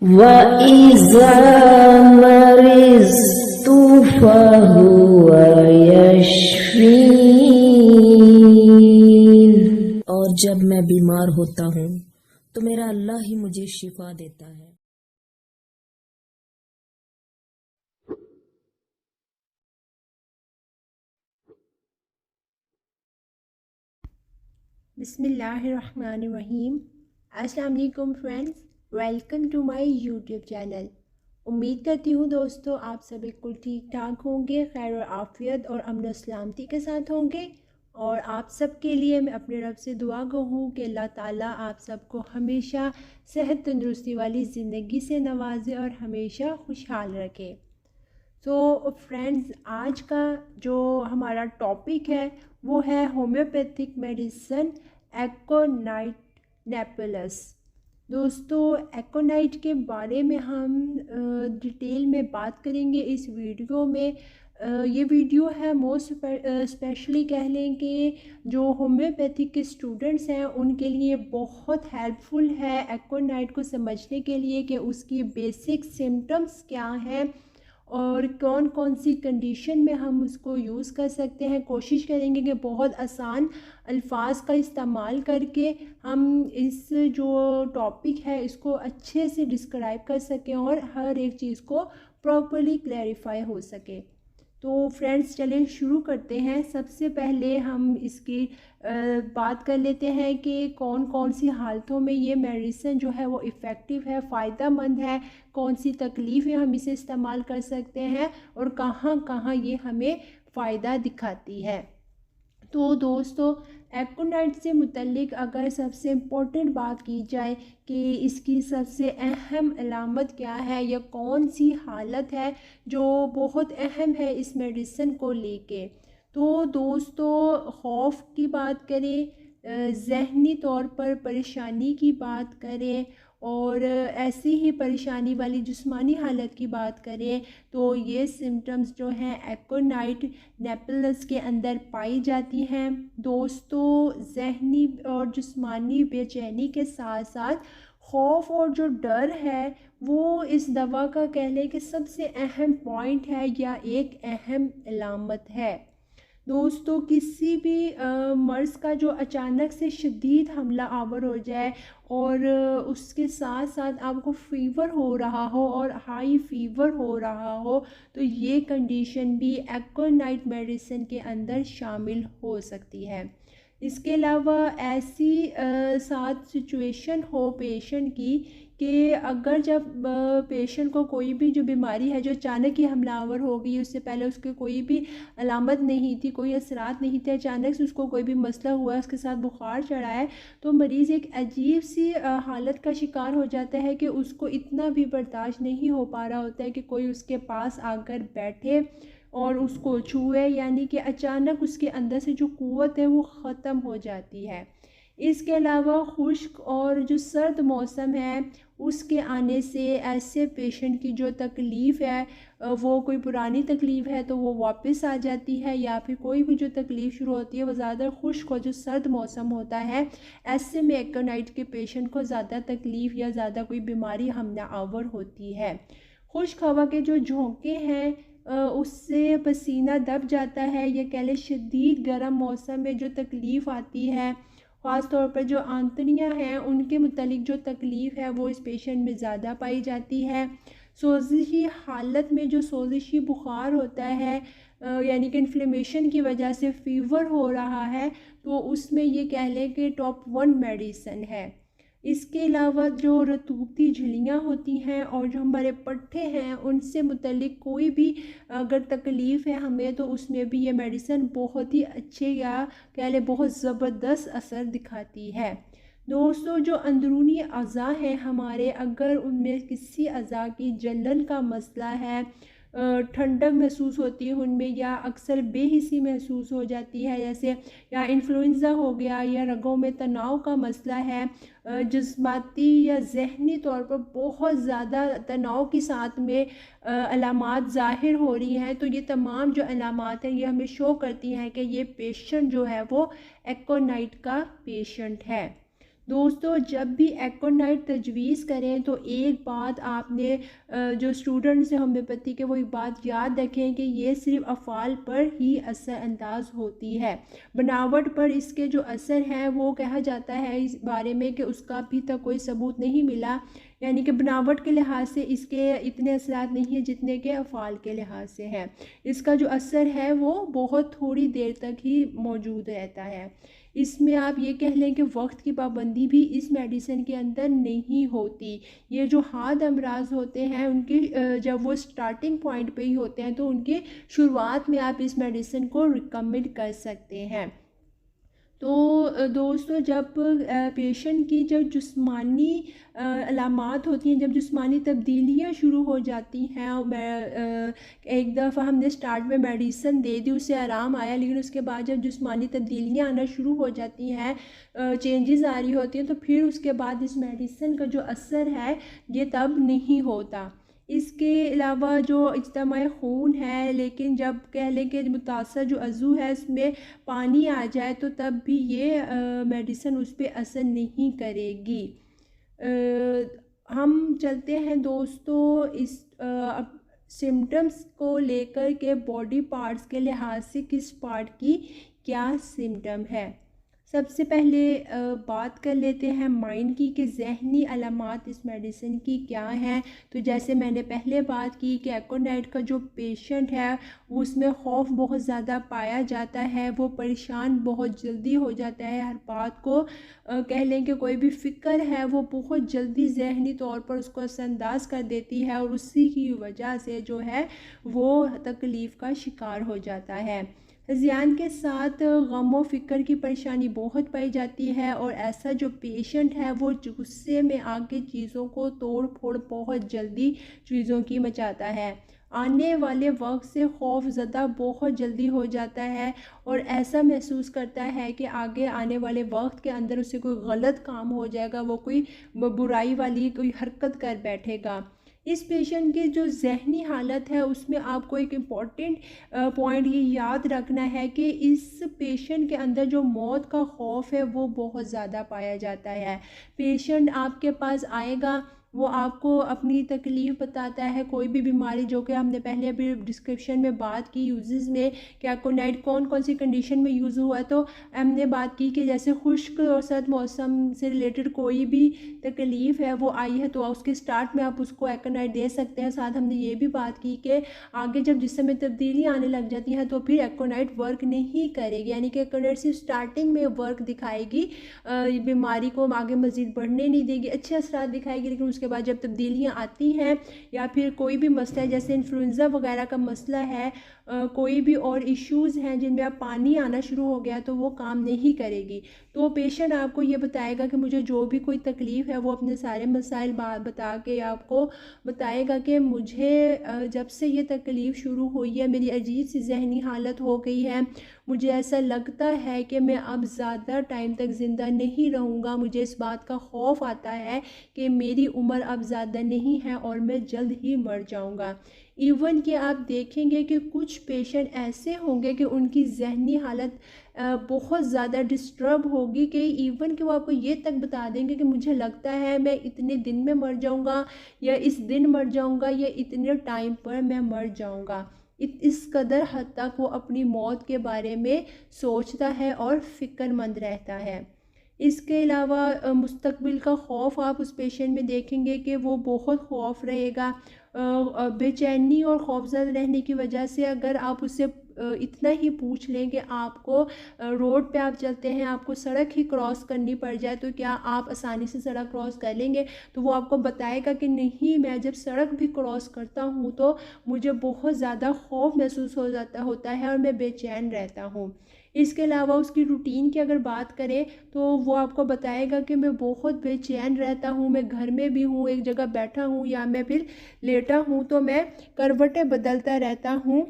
वइज़ा मरिज़्तु फहुव यशफ़ीन। और जब मैं बीमार होता हूँ तो मेरा अल्लाह ही मुझे शिफा देता है। बिस्मिल्लाहिर्रहमानिर्रहीम। अस्सलाम वालेकुम friends, welcome to my YouTube channel. उम्मीद करती हूँ दोस्तों आप सब बिल्कुल ठीक ठाक होंगे, खैर और आफियत और अमन सलामती के साथ होंगे। और आप सब के लिए मैं अपने रब से दुआ कहूँ कि अल्लाह ताला आप सबको हमेशा सेहत तंदुरुस्ती वाली ज़िंदगी से नवाजे और हमेशा खुशहाल रखे। तो फ्रेंड्स, आज का जो हमारा टॉपिक है वो है होम्योपैथिक मेडिसिन एकोनाइट नेपुलस। दोस्तों, एकोनाइट के बारे में हम डिटेल में बात करेंगे इस वीडियो में। ये वीडियो है मोस्ट स्पेशली कह लें कि जो होम्योपैथिक के स्टूडेंट्स हैं उनके लिए बहुत हेल्पफुल है एकोनाइट को समझने के लिए कि उसकी बेसिक सिम्टम्स क्या हैं और कौन कौन सी कंडीशन में हम उसको यूज़ कर सकते हैं। कोशिश करेंगे कि बहुत आसान अल्फाज का इस्तेमाल करके हम इस जो टॉपिक है इसको अच्छे से डिस्क्राइब कर सकें और हर एक चीज़ को प्रॉपर्ली क्लैरिफाई हो सके। तो फ्रेंड्स, चलिए शुरू करते हैं। सबसे पहले हम इसकी बात कर लेते हैं कि कौन कौन सी हालतों में ये मेडिसिन जो है वो इफ़ेक्टिव है, फ़ायदा मंद है, कौन सी तकलीफ़ें हम इसे इस्तेमाल कर सकते हैं और कहाँ कहाँ ये हमें फ़ायदा दिखाती है। तो दोस्तों, एकोनाइट से मुतल्लिक अगर सबसे इम्पोर्टेंट बात की जाए कि इसकी सबसे अहम अलामत क्या है या कौन सी हालत है जो बहुत अहम है इस मेडिसिन को लेके, तो दोस्तों खौफ की बात करें, ज़हनी तौर पर परेशानी की बात करें और ऐसी ही परेशानी वाली जिस्मानी हालत की बात करें तो ये सिम्टम्स जो हैं एकोनाइट नेपुलस के अंदर पाई जाती हैं। दोस्तों, ज़हनी और जिस्मानी बेचैनी के साथ साथ खौफ और जो डर है वो इस दवा का कह लें कि सबसे अहम पॉइंट है या एक अहम अलामत है। दोस्तों, किसी भी मर्ज़ का जो अचानक से शदीद हमला आवर हो जाए और उसके साथ साथ आपको फ़ीवर हो रहा हो और हाई फ़ीवर हो रहा हो तो ये कंडीशन भी एकोनाइट मेडिसिन के अंदर शामिल हो सकती है। इसके अलावा ऐसी साथ सिचुएशन हो पेशेंट की कि अगर जब पेशेंट को कोई भी जो बीमारी है जो अचानक ही हमलावर हो गई, उससे पहले उसके कोई भी अलामत नहीं थी, कोई असरात नहीं थे, अचानक से उसको कोई भी मसला हुआ, उसके साथ बुखार चढ़ा है, तो मरीज़ एक अजीब सी हालत का शिकार हो जाता है कि उसको इतना भी बर्दाश्त नहीं हो पा रहा होता है कि कोई उसके पास आकर बैठे और उसको छुए, यानी कि अचानक उसके अंदर से जो क़ुव्वत है वो ख़त्म हो जाती है। इसके अलावा खुश्क और जो सर्द मौसम है उसके आने से ऐसे पेशेंट की जो तकलीफ़ है वो कोई पुरानी तकलीफ़ है तो वो वापस आ जाती है, या फिर कोई भी जो तकलीफ़ शुरू होती है वो ज़्यादा खुश्क और जो सर्द मौसम होता है, ऐसे में एकोनाइट के पेशेंट को ज़्यादा तकलीफ़ या ज़्यादा कोई बीमारी हमला आवर होती है। खुश्क हवा के जो झोंके हैं उससे पसीना दब जाता है, या कह लें शदीद गर्म मौसम में जो तकलीफ़ आती है, ख़ास तौर पर जो आंतड़ियाँ हैं उनके मुतालिक जो तकलीफ़ है वो इस पेशेंट में ज़्यादा पाई जाती है। सोजिशी हालत में जो सोजिशी बुखार होता है, यानी कि इन्फ्लेमेशन की वजह से फ़ीवर हो रहा है, तो उसमें ये कह लें कि टॉप 1 मेडिसिन है। इसके अलावा जो रतूबती झिल्लियाँ होती हैं और जो हमारे पट्ठे हैं उनसे मुतल्लिक कोई भी अगर तकलीफ़ है हमें, तो उसमें भी ये मेडिसिन बहुत ही अच्छे या कह लें बहुत ज़बरदस्त असर दिखाती है। दोस्तों, जो अंदरूनी अज़ा हैं हमारे, अगर उनमें किसी अज़ा की जलन का मसला है, ठंडक महसूस होती है उनमें, या अक्सर बेहिसी महसूस हो जाती है, जैसे या इन्फ्लुएंज़ा हो गया, या रगों में तनाव का मसला है, जिस्माती या ज़हनी तौर पर बहुत ज़्यादा तनाव के साथ में अलामात ज़ाहिर हो रही हैं, तो ये तमाम जो अलामात हैं ये हमें शो करती हैं कि ये पेशेंट जो है वो एकोनाइट का पेशेंट है। दोस्तों जब भी एकोनाइट तजवीज़ करें तो एक बात आपने जो स्टूडेंट्स हैं होम्योपैथी के, वो एक बात याद रखें कि ये सिर्फ अफ़ाल पर ही असर अंदाज होती है। बनावट पर इसके जो असर है वो कहा जाता है इस बारे में कि उसका अभी तक कोई सबूत नहीं मिला, यानी कि बनावट के लिहाज से इसके इतने असरात नहीं हैं जितने के अफ़ाल के लिहाज से हैं। इसका जो असर है वो बहुत थोड़ी देर तक ही मौजूद रहता है। इसमें आप ये कह लें कि वक्त की पाबंदी भी इस मेडिसिन के अंदर नहीं होती। ये जो हार्ड अमराज होते हैं उनकी जब वो स्टार्टिंग पॉइंट पे ही होते हैं तो उनकी शुरुआत में आप इस मेडिसिन को रिकमेंड कर सकते हैं। तो दोस्तों जब पेशेंट की जब जिस्मानी अलामात होती हैं, जब जिस्मानी तब्दीलियाँ शुरू हो जाती हैं और एक दफ़ा हमने स्टार्ट में मेडिसिन दे दी, उससे आराम आया, लेकिन उसके बाद जब जिस्मानी तब्दीलियाँ आना शुरू हो जाती हैं, चेंजेस आ रही होती हैं, तो फिर उसके बाद इस मेडिसिन का जो असर है ये तब नहीं होता। इसके अलावा जो इज्तिमाई खून है, लेकिन जब कह लें कि मुतासर जो अज़ू है इसमें पानी आ जाए तो तब भी ये मेडिसिन उस पर असर नहीं करेगी। हम चलते हैं दोस्तों इस सिम्टम्स को लेकर के बॉडी पार्ट्स के लिहाज से किस पार्ट की क्या सिम्टम है। सबसे पहले बात कर लेते हैं माइंड की कि जहनी अलामात इस मेडिसिन की क्या हैं। तो जैसे मैंने पहले बात की कि एकोनाइट का जो पेशेंट है उसमें खौफ बहुत ज़्यादा पाया जाता है, वो परेशान बहुत जल्दी हो जाता है, हर बात को कह लें कि कोई भी फ़िक्र है वो बहुत जल्दी जहनी तौर पर उसको असरअंदाज कर देती है और उसी की वजह से जो है वो तकलीफ़ का शिकार हो जाता है। हज़ियान के साथ गम व फ़िक्र की परेशानी बहुत पाई जाती है और ऐसा जो पेशेंट है वो गुस्से में आके चीज़ों को तोड़ फोड़ बहुत जल्दी चीज़ों की मचाता है। आने वाले वक्त से खौफ ज़दा बहुत जल्दी हो जाता है और ऐसा महसूस करता है कि आगे आने वाले वक्त के अंदर उसे कोई गलत काम हो जाएगा, वो कोई बुराई वाली कोई हरकत कर बैठेगा। इस पेशेंट की जो जहनी हालत है उसमें आपको एक इम्पॉर्टेंट पॉइंट ये याद रखना है कि इस पेशेंट के अंदर जो मौत का खौफ है वो बहुत ज़्यादा पाया जाता है। पेशेंट आपके पास आएगा, वो आपको अपनी तकलीफ़ बताता है, कोई भी बीमारी, जो कि हमने पहले भी डिस्क्रिप्शन में बात की यूजेस में कि एकोनाइट कौन कौन सी कंडीशन में यूज़ हुआ। तो हमने बात की कि जैसे खुश्क और सर्द मौसम से रिलेटेड कोई भी तकलीफ़ है वो आई है तो उसके स्टार्ट में आप उसको एकोनाइट दे सकते हैं। साथ हमने ये भी बात की कि आगे जब जिस्म में तब्दीली आने लग जाती है तो फिर एकोनाइट वर्क नहीं करेगी, यानी कि एकोनाइट सिर्फ स्टार्टिंग में वर्क दिखाएगी, बीमारी को आगे मज़ीद बढ़ने नहीं देगी, अच्छे असरात दिखाएगी, लेकिन उसके बाद जब तब्दीलियाँ आती हैं या फिर कोई भी मसला है जैसे इन्फ्लुएंज़ा वगैरह का मसला है, कोई भी और इश्यूज़ हैं जिनमें अब पानी आना शुरू हो गया तो वो काम नहीं करेगी। तो पेशेंट आपको ये बताएगा कि मुझे जो भी कोई तकलीफ़ है वो अपने सारे मसाइल बता के आपको बताएगा कि मुझे जब से ये तकलीफ़ शुरू हुई है मेरी अजीब सी जहनी हालत हो गई है, मुझे ऐसा लगता है कि मैं अब ज़्यादा टाइम तक ज़िंदा नहीं रहूँगा, मुझे इस बात का खौफ आता है कि मेरी उम्र अब ज़्यादा नहीं है और मैं जल्द ही मर जाऊँगा। इवन कि आप देखेंगे कि कुछ पेशेंट ऐसे होंगे कि उनकी जहनी हालत बहुत ज़्यादा डिस्टर्ब होगी कि इवन कि वो आपको ये तक बता देंगे कि मुझे लगता है मैं इतने दिन में मर जाऊँगा या इस दिन मर जाऊँगा या इतने टाइम पर मैं मर जाऊँगा। इस कदर हद तक वो अपनी मौत के बारे में सोचता है और फ़िक्रमंद रहता है। इसके अलावा मुस्तकबिल का खौफ आप उस पेशेंट में देखेंगे कि वो बहुत खौफ रहेगा। बेचैनी और खौफज़दा रहने की वजह से अगर आप उससे इतना ही पूछ लें कि आपको रोड पे आप चलते हैं, आपको सड़क ही क्रॉस करनी पड़ जाए तो क्या आप आसानी से सड़क क्रॉस कर लेंगे, तो वो आपको बताएगा कि नहीं, मैं जब सड़क भी क्रॉस करता हूँ तो मुझे बहुत ज़्यादा खौफ महसूस होता है और मैं बेचैन रहता हूँ। इसके अलावा उसकी रूटीन की अगर बात करें तो वो आपको बताएगा कि मैं बहुत बेचैन रहता हूँ, मैं घर में भी हूँ, एक जगह बैठा हूँ या मैं फिर लेटा हूँ तो मैं करवटें बदलता रहता हूँ,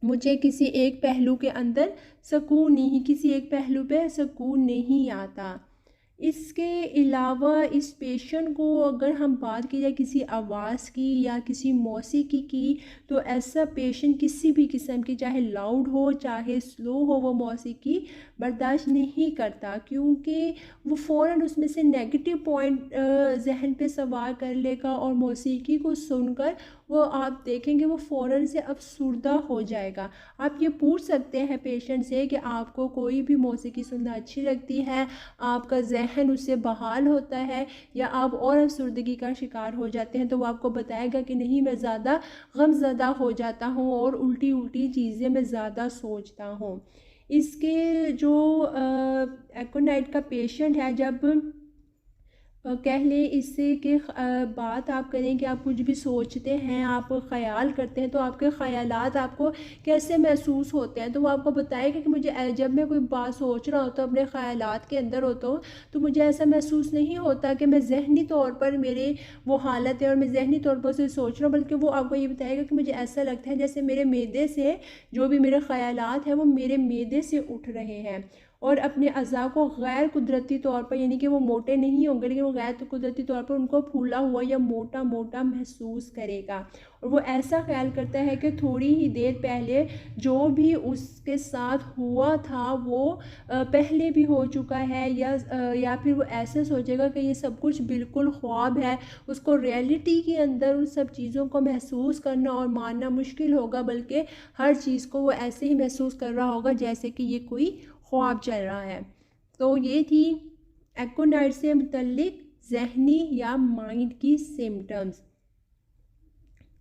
मुझे किसी एक पहलू के अंदर सुकून नहीं, किसी एक पहलू पे सुकून नहीं आता। इसके अलावा इस पेशेंट को अगर हम बात की जाए किसी आवाज़ की या किसी मौसीकी की, तो ऐसा पेशेंट किसी भी किस्म की, चाहे लाउड हो चाहे स्लो हो, वो मौसीकी बर्दाश्त नहीं करता, क्योंकि वो फ़ौरन उसमें से नेगेटिव पॉइंट जहन पे सवार कर लेगा और मौसीकी को सुनकर वो, आप देखेंगे, वो फ़ौरन से अफसुर्दा हो जाएगा। आप ये पूछ सकते हैं पेशेंट से कि आपको कोई भी मौसीकी सुनना अच्छी लगती है, आपका जहन उससे बहाल होता है, या आप और अफसुर्दगी का शिकार हो जाते हैं, तो वो आपको बताएगा कि नहीं, मैं ज़्यादा गमज़दा हो जाता हूँ और उल्टी उल्टी चीज़ें मैं ज़्यादा सोचता हूँ। इसके जो एकोनाइट का पेशेंट है, जब कह लें इससे कि बात आप करें कि आप कुछ भी सोचते हैं, आप ख़याल करते हैं, तो आपके ख़यालात आपको कैसे महसूस होते हैं, तो वो आपको बताएगा कि मुझे जब मैं कोई बात सोच रहा होता हूँ, अपने ख़यालात के अंदर होता हूँ, तो मुझे ऐसा महसूस नहीं होता कि मैं ज़हनी तौर पर मेरे वो हालत है और मैं ज़हनी तौर पर उसे सोच रहा हूँ, बल्कि वो आपको ये बताएगा कि मुझे ऐसा लगता है जैसे मेरे मैदे से जो भी मेरे ख़यालात हैं वो मेरे मैदे से उठ रहे हैं, और अपने अज़ा को गैर कुदरती तौर पर, यानी कि वो मोटे नहीं होंगे लेकिन वो गैर कुदरती तौर पर उनको फूला हुआ या मोटा मोटा महसूस करेगा। और वो ऐसा ख्याल करता है कि थोड़ी ही देर पहले जो भी उसके साथ हुआ था वो पहले भी हो चुका है, या फिर वो ऐसे सोचेगा कि ये सब कुछ बिल्कुल ख्वाब है। उसको रियलिटी के अंदर उन सब चीज़ों को महसूस करना और मानना मुश्किल होगा, बल्कि हर चीज़ को वो ऐसे ही महसूस कर रहा होगा जैसे कि ये कोई ख्वाब चल रहा है। तो ये थी एकोनाइट से मुतल्लिक ज़हनी या माइंड की सिम्टम्स।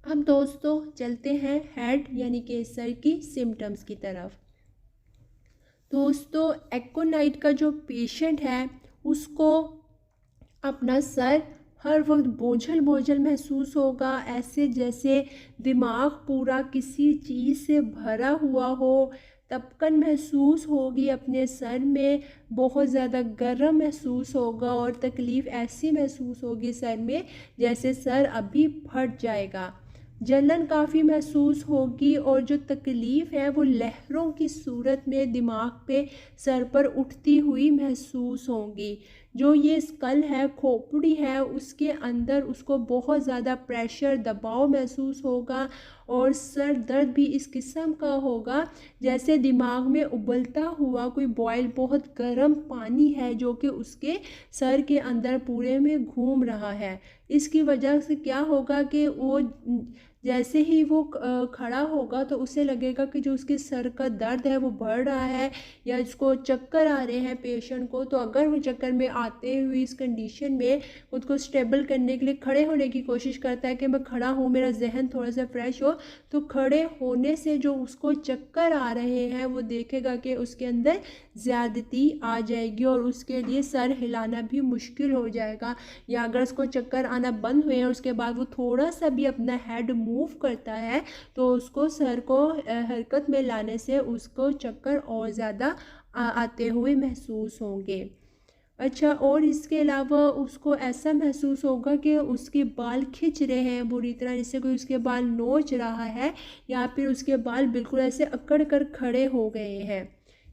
अब दोस्तों चलते हैं हेड यानी कि सर की सिम्टम्स की तरफ। दोस्तों एकोनाइट का जो पेशेंट है उसको अपना सर हर वक्त बोझल बोझल महसूस होगा, ऐसे जैसे दिमाग पूरा किसी चीज़ से भरा हुआ हो, तपकन महसूस होगी अपने सर में, बहुत ज़्यादा गर्म महसूस होगा और तकलीफ़ ऐसी महसूस होगी सर में जैसे सर अभी फट जाएगा। जलन काफ़ी महसूस होगी और जो तकलीफ़ है वो लहरों की सूरत में दिमाग पे, सर पर उठती हुई महसूस होंगी। जो ये स्कल है, खोपड़ी है, उसके अंदर उसको बहुत ज़्यादा प्रेशर, दबाव महसूस होगा और सर दर्द भी इस किस्म का होगा जैसे दिमाग में उबलता हुआ कोई बॉयल बहुत गर्म पानी है जो कि उसके सर के अंदर पूरे में घूम रहा है। इसकी वजह से क्या होगा कि वो जैसे ही वो खड़ा होगा तो उसे लगेगा कि जो उसके सर का दर्द है वो बढ़ रहा है, या इसको चक्कर आ रहे हैं पेशेंट को। तो अगर वो चक्कर में आते हुए इस कंडीशन में खुद को स्टेबल करने के लिए खड़े होने की कोशिश करता है कि मैं खड़ा हूँ, मेरा जहन थोड़ा सा फ्रेश हो, तो खड़े होने से जो उसको चक्कर आ रहे हैं वो देखेगा कि उसके अंदर ज़्यादती आ जाएगी और उसके लिए सर हिलाना भी मुश्किल हो जाएगा। या अगर उसको चक्कर आना बंद हुए और उसके बाद वो थोड़ा सा भी अपना हेड मूव करता है तो उसको सर को हरकत में लाने से उसको चक्कर और ज़्यादा आते हुए महसूस होंगे। अच्छा, और इसके अलावा उसको ऐसा महसूस होगा कि उसके बाल खिंच रहे हैं बुरी तरह, जैसे कोई उसके बाल नोच रहा है या फिर उसके बाल बिल्कुल ऐसे अकड़ कर खड़े हो गए हैं।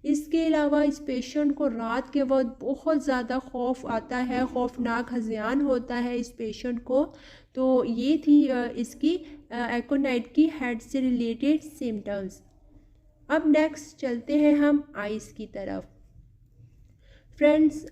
इसके अलावा इस पेशेंट को रात के वक्त बहुत ज़्यादा खौफ आता है, खौफनाक हज़यान होता है इस पेशेंट को। तो ये थी इसकी एकोनाइट की हेड से रिलेटेड सिम्टम्स। अब नेक्स्ट चलते हैं हम आइज़ की तरफ। फ्रेंड्स,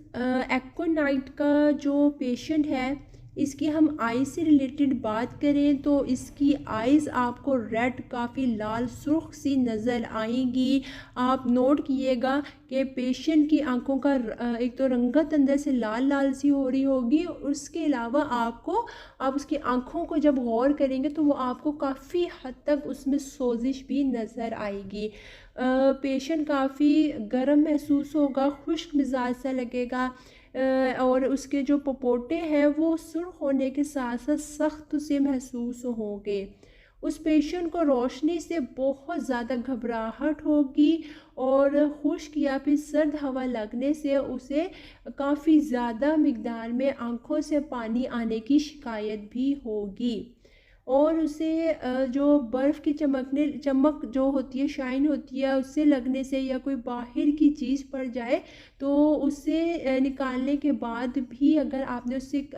एकोनाइट का जो पेशेंट है इसकी हम आइज़ से रिलेटेड बात करें तो इसकी आइज़ आपको रेड, काफ़ी लाल सुर्ख सी नज़र आएंगी। आप नोट कीजिएगा कि पेशेंट की आंखों का एक तो रंगत अंदर से लाल लाल सी हो रही होगी, उसके अलावा आप उसकी आंखों को जब गौर करेंगे तो वो आपको काफ़ी हद तक उसमें सोजिश भी नज़र आएगी। पेशेंट काफ़ी गर्म महसूस होगा, खुश्क मिजाज सा लगेगा और उसके जो पपोटे हैं वो सुर्ख होने के साथ साथ सख्त से महसूस होंगे। उस पेशेंट को रोशनी से बहुत ज़्यादा घबराहट होगी और खुश्क या फिर सर्द हवा लगने से उसे काफ़ी ज़्यादा मिक़दार में आँखों से पानी आने की शिकायत भी होगी। और उसे जो बर्फ़ की चमक जो होती है, शाइन होती है, उससे लगने से या कोई बाहर की चीज़ पड़ जाए तो उससे निकालने के बाद भी अगर आपने उससे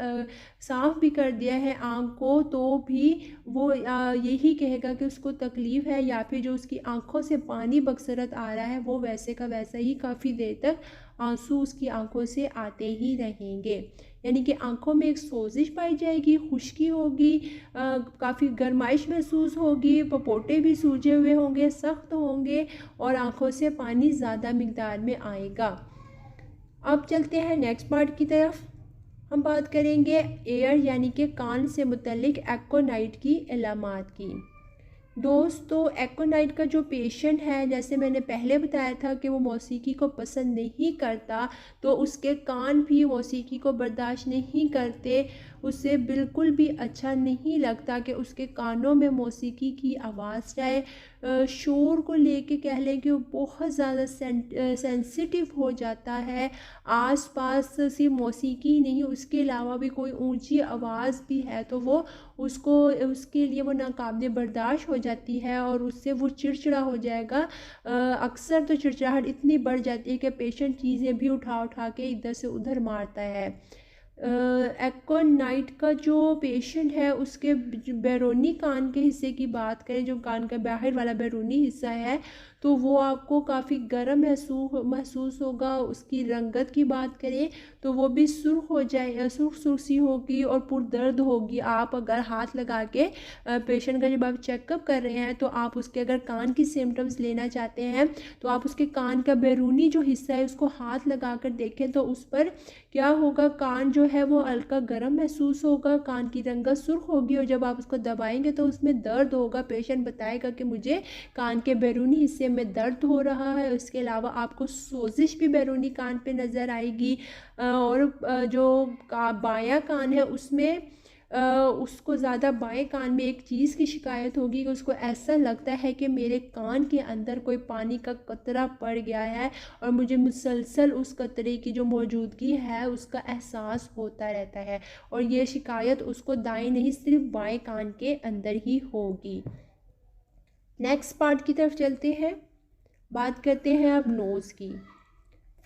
साफ़ भी कर दिया है आँख को तो भी वो यही कहेगा कि उसको तकलीफ़ है, या फिर जो उसकी आँखों से पानी बकसरत आ रहा है वो वैसे का वैसा ही काफ़ी देर तक आंसू उसकी आँखों से आते ही रहेंगे। यानी कि आँखों में एक सोजिश पाई जाएगी, खुश्की होगी, काफ़ी गर्माइश महसूस होगी, पपोटे भी सूजे हुए होंगे, सख्त होंगे और आँखों से पानी ज़्यादा मिकदार में आएगा। अब चलते हैं नेक्स्ट पार्ट की तरफ। हम बात करेंगे एयर यानी कि कान से मुतल्लिक एक्ोनाइट की अलामात की। दोस्तों, एक्ोनाइट का जो पेशेंट है, जैसे मैंने पहले बताया था कि वो मौसीकी को पसंद नहीं करता, तो उसके कान भी मौसीकी को बर्दाश्त नहीं करते। उसे बिल्कुल भी अच्छा नहीं लगता कि उसके कानों में मौसीकी की आवाज़ जाए। शोर को लेके कह लें कि वो बहुत ज़्यादा सेंसिटिव हो जाता है। आसपास सिर्फ मौसीकी नहीं, उसके अलावा भी कोई ऊंची आवाज़ भी है तो वो उसके लिए वो नाकाबिले बर्दाश्त हो जाती है और उससे वो चिड़चिड़ा हो जाएगा। अक्सर तो चिड़चिड़ाहट इतनी बढ़ जाती है कि पेशेंट चीज़ें भी उठा उठा के इधर से उधर मारता है। एक्ोनाइट का जो पेशेंट है उसके बैरूनी कान के हिस्से की बात करें, जो कान का बाहर वाला बैरूनी हिस्सा है, तो वो आपको काफ़ी गर्म महसूस होगा। उसकी रंगत की बात करें तो वो भी सुर्ख हो जाए, सुर्ख सी होगी और पुरदर्द होगी। आप अगर हाथ लगा के पेशेंट का जब आप चेकअप कर रहे हैं तो आप उसके अगर कान की सिम्टम्स लेना चाहते हैं तो आप उसके कान का बैरूनी जो हिस्सा है उसको हाथ लगा कर देखें तो उस पर क्या होगा, कान जो है वो हल्का गर्म महसूस होगा, कान की रंगत सुर्ख होगी और जब आप उसको दबाएंगे तो उसमें दर्द होगा। पेशेंट बताएगा कि मुझे कान के बैरूनी हिस्से में दर्द हो रहा है। इसके अलावा आपको सोजिश भी बैरूनी कान पे नज़र आएगी और जो बायां कान है उसमें उसको ज़्यादा बाएं कान में एक चीज़ की शिकायत होगी कि उसको ऐसा लगता है कि मेरे कान के अंदर कोई पानी का कतरा पड़ गया है और मुझे मुसलसल उस कतरे की जो मौजूदगी है उसका एहसास होता रहता है, और ये शिकायत उसको दाएं नहीं सिर्फ बाएं कान के अंदर ही होगी। नेक्स्ट पार्ट की तरफ चलते हैं, बात करते हैं अब नोज़ की।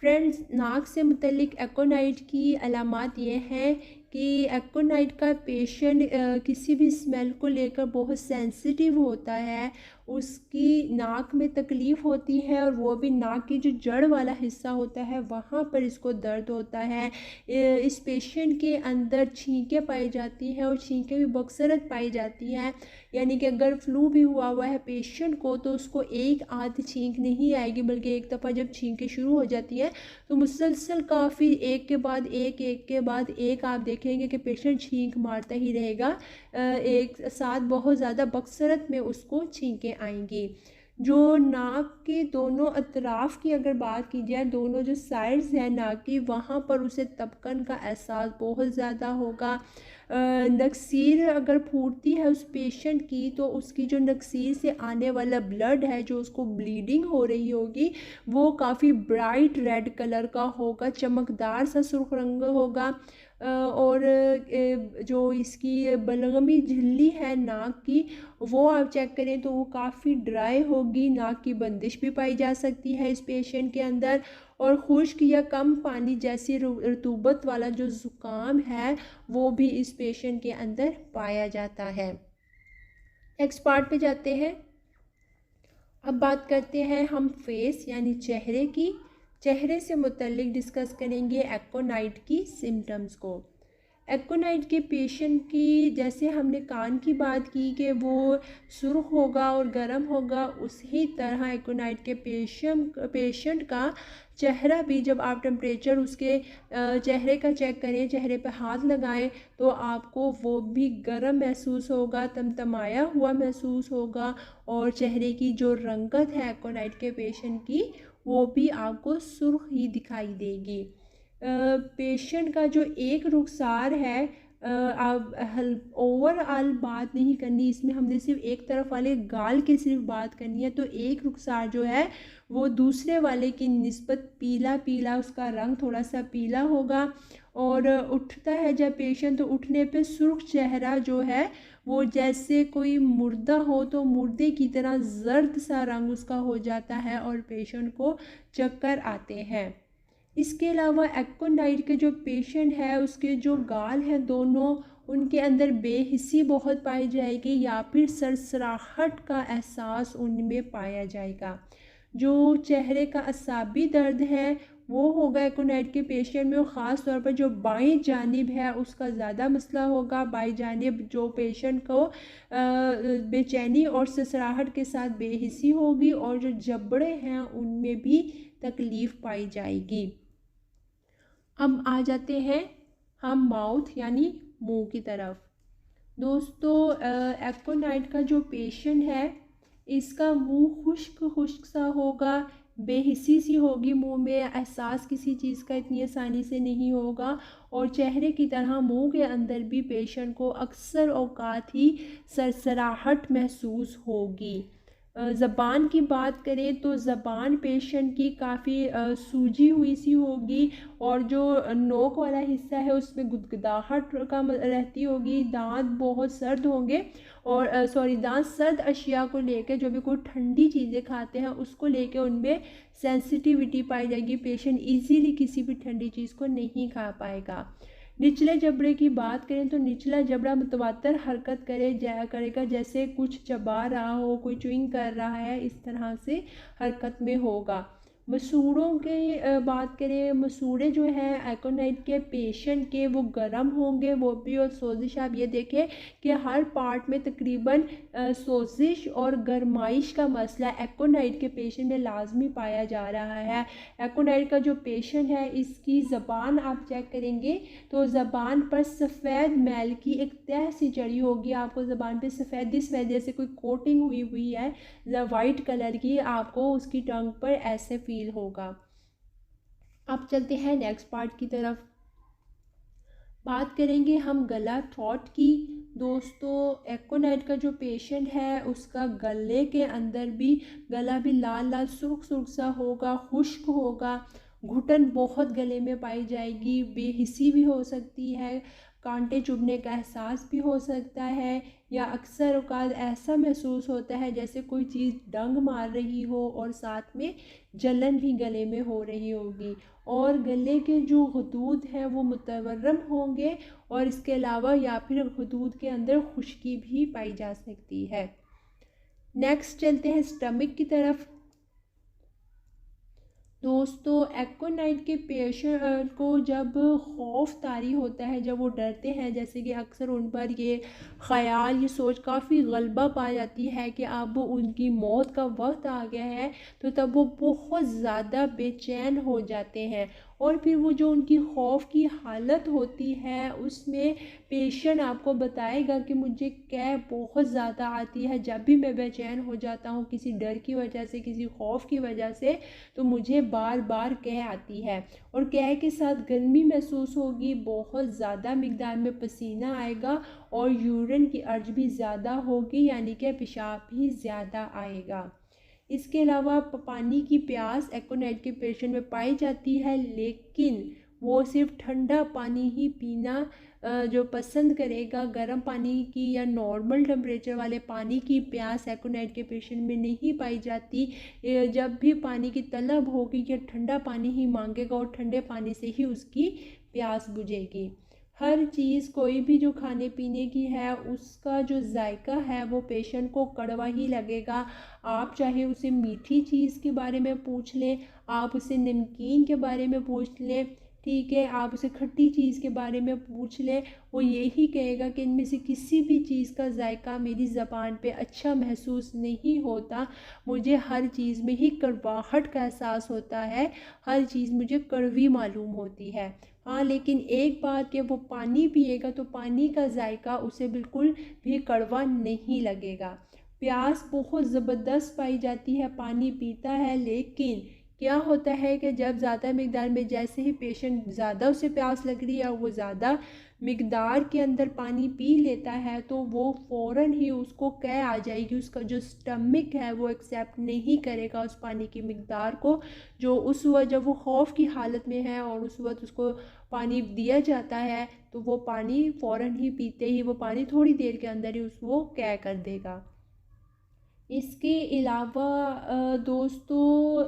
फ्रेंड्स, नाक से मुतल्लिक एक्ोनाइट की अलामात ये हैं कि एक्ोनाइट का पेशेंट किसी भी स्मेल को लेकर बहुत सेंसिटिव होता है, उसकी नाक में तकलीफ़ होती है और वो भी नाक की जो जड़ वाला हिस्सा होता है वहाँ पर इसको दर्द होता है। इस पेशेंट के अंदर छींकें पाई जाती हैं और छींकें भी बकसरत पाई जाती हैं। यानी कि अगर फ्लू भी हुआ है पेशेंट को तो उसको एक आध छींक नहीं आएगी, बल्कि एक दफ़ा जब छींकें शुरू हो जाती है तो मुसलसल काफ़ी एक के बाद एक आप देखेंगे कि पेशेंट छींक मारता ही रहेगा। एक साथ बहुत ज़्यादा बकसरत में उसको छींकें आएंगी। जो नाक के दोनों अतराफ़ की अगर बात की जाए, दोनों जो साइड्स हैं नाक की, वहाँ पर उसे तपकन का एहसास बहुत ज़्यादा होगा। नक्सीर अगर फूटती है उस पेशेंट की तो उसकी जो नक्सीर से आने वाला ब्लड है, जो उसको ब्लीडिंग हो रही होगी, वो काफ़ी ब्राइट रेड कलर का होगा, चमकदार सा सुर्ख रंग होगा। और जो इसकी बलगमी झिल्ली है नाक की, वो आप चेक करें तो वो काफ़ी ड्राई होगी। नाक की बंदिश भी पाई जा सकती है इस पेशेंट के अंदर, और खुश्क या कम पानी जैसी रतूबत वाला जो ज़ुकाम है वो भी इस पेशेंट के अंदर पाया जाता है। नेक्स्ट पार्ट पे जाते हैं। अब बात करते हैं हम फेस यानी चेहरे की। चेहरे से मुतल्लिक डिस्कस करेंगे एक्ोनाइट की सिम्टम्स को। एक्ोनाइट के पेशेंट की, जैसे हमने कान की बात की कि वो सुर्ख होगा और गर्म होगा, उसी तरह एक्ोनाइट के पेशेंट का चेहरा भी, जब आप टेम्परेचर उसके चेहरे का चेक करें, चेहरे पे हाथ लगाएं तो आपको वो भी गर्म महसूस होगा, तमतमाया हुआ महसूस होगा, और चेहरे की जो रंगत है एक्ोनाइट के पेशेंट की वो भी आपको सुर्ख ही दिखाई देगी। पेशेंट का जो एक रुखसार है, आप ओवरऑल बात नहीं करनी, इसमें हमने सिर्फ एक तरफ वाले गाल की सिर्फ बात करनी है। तो एक रुखसार जो है वो दूसरे वाले की निस्बत पीला पीला, उसका रंग थोड़ा सा पीला होगा, और उठता है जब पेशेंट तो उठने पे सुर्ख चेहरा जो है वो जैसे कोई मुर्दा हो तो मुर्दे की तरह जर्द सा रंग उसका हो जाता है और पेशेंट को चक्कर आते हैं। इसके अलावा एक्कोनाइट के जो पेशेंट है उसके जो गाल हैं दोनों, उनके अंदर बेहिस्सी बहुत पाई जाएगी या फिर सरसराहट का एहसास उनमें पाया जाएगा। जो चेहरे का असाबी दर्द है वो होगा एक्कोनाइट के पेशेंट में, और ख़ास तौर पर जो बाईं जानिब है उसका ज़्यादा मसला होगा। बाईं जानिब जो पेशेंट को बेचैनी और सरसराहट के साथ बेहिस्सी होगी, और जो जबड़े हैं उनमें भी तकलीफ़ पाई जाएगी। अब आ जाते हैं हम माउथ यानी मुंह की तरफ। दोस्तों एक्कोनाइट का जो पेशेंट है इसका मुंह खुश्क खुश्क सा होगा, बेहिस्सी सी होगी, मुंह में एहसास किसी चीज़ का इतनी आसानी से नहीं होगा, और चेहरे की तरह मुंह के अंदर भी पेशेंट को अक्सर औकात ही सरसराहट महसूस होगी। ज़बान की बात करें तो ज़बान पेशेंट की काफ़ी सूजी हुई सी होगी, और जो नोक वाला हिस्सा है उसमें गुदगुदाहट का रहती होगी। दांत बहुत सर्द होंगे, और दांत सर्द अशिया को लेकर, जो भी कोई ठंडी चीज़ें खाते हैं उसको लेकर उनमें सेंसिटिविटी पाई जाएगी। पेशेंट इजीली किसी भी ठंडी चीज़ को नहीं खा पाएगा। निचले जबड़े की बात करें तो निचला जबड़ा मुतवातर हरकत करेगा, जैसे कुछ चबा रहा हो, कोई च्युइंग कर रहा है, इस तरह से हरकत में होगा। मसूड़ों की बात करें, मसूड़े जो हैं एक्कोनाइट के पेशेंट के वो गर्म होंगे वो भी, और सोजिश आप ये देखें कि हर पार्ट में तकरीबन सोजिश और गर्माइश का मसला एक्कोनाइट के पेशेंट में लाजमी पाया जा रहा है। एक्कोनाइट का जो पेशेंट है इसकी ज़बान आप चेक करेंगे तो ज़बान पर सफ़ेद मैल की एक तह सी चढ़ी होगी, आपको ज़बान पे सफ़ेद इस वजह से कोई कोटिंग हुई है वाइट कलर की, आपको उसकी टंग पर ऐसे फील होगा। अब चलते हैं नेक्स्ट पार्ट की तरफ। बात करेंगे हम गला थ्रोट की। दोस्तों एक्कोनाइट का जो पेशेंट है उसका गले के अंदर भी गला भी लाल लाल सुर्ख सुर्ख सा होगा, खुश्क होगा, घुटन बहुत गले में पाई जाएगी, बेहिस्सी भी हो सकती है, कांटे चुभने का एहसास भी हो सकता है, या अक्सर औकात ऐसा महसूस होता है जैसे कोई चीज़ डंग मार रही हो, और साथ में जलन भी गले में हो रही होगी, और गले के जो हदूद हैं वो मुतवर्रम होंगे, और इसके अलावा या फिर हदूद के अंदर खुश्की भी पाई जा सकती है। नेक्स्ट चलते हैं स्टमक की तरफ। दोस्तों एक्कोनाइट के पेशेंट को जब खौफ तारी होता है, जब वो डरते हैं, जैसे कि अक्सर उन पर ये ख़याल, ये सोच काफ़ी गलबा पा जाती है कि अब उनकी मौत का वक्त आ गया है, तो तब वो बहुत ज़्यादा बेचैन हो जाते हैं, और फिर वो जो उनकी खौफ की हालत होती है उसमें पेशेंट आपको बताएगा कि मुझे कैं बहुत ज़्यादा आती है, जब भी मैं बेचैन हो जाता हूँ किसी डर की वजह से, किसी खौफ की वजह से, तो मुझे बार बार कैं आती है, और कैं के साथ गर्मी महसूस होगी, बहुत ज़्यादा मिकदार में पसीना आएगा, और यूरिन की अर्ज भी ज़्यादा होगी, यानी कि पेशाब भी ज़्यादा आएगा। इसके अलावा पानी की प्यास एक्कोनाइट के पेशेंट में पाई जाती है, लेकिन वो सिर्फ ठंडा पानी ही पीना जो पसंद करेगा। गर्म पानी की या नॉर्मल टेम्परेचर वाले पानी की प्यास एक्कोनाइट के पेशेंट में नहीं पाई जाती। जब भी पानी की तलब होगी या ठंडा पानी ही मांगेगा, और ठंडे पानी से ही उसकी प्यास बुझेगी। हर चीज़ कोई भी जो खाने पीने की है उसका जो जायका है वो पेशेंट को कड़वा ही लगेगा। आप चाहे उसे मीठी चीज़ के बारे में पूछ लें, आप उसे नमकीन के बारे में पूछ लें, ठीक है, आप उसे खट्टी चीज़ के बारे में पूछ लें, वो यही कहेगा कि इनमें से किसी भी चीज़ का जायका मेरी ज़बान पे अच्छा महसूस नहीं होता, मुझे हर चीज़ में ही कड़वाहट का एहसास होता है, हर चीज़ मुझे कड़वी मालूम होती है। हाँ, लेकिन एक बात कि वो पानी पिएगा तो पानी का जायका उसे बिल्कुल भी कड़वा नहीं लगेगा। प्यास बहुत ज़बरदस्त पाई जाती है, पानी पीता है, लेकिन क्या होता है कि जब ज़्यादा मिकदार में, जैसे ही पेशेंट ज़्यादा उसे प्यास लग रही है, वो ज़्यादा मिकदार के अंदर पानी पी लेता है, तो वो फ़ौरन ही उसको कै आ जाएगी, उसका जो स्टमक है वो एक्सेप्ट नहीं करेगा उस पानी की मिकदार को, जो उस वक्त जब वो खौफ की हालत में है और उस वक्त उसको पानी दिया जाता है, तो वो पानी फ़ौरन ही पीते ही वो पानी थोड़ी देर के अंदर ही उसको कै कर देगा। इसके अलावा दोस्तों,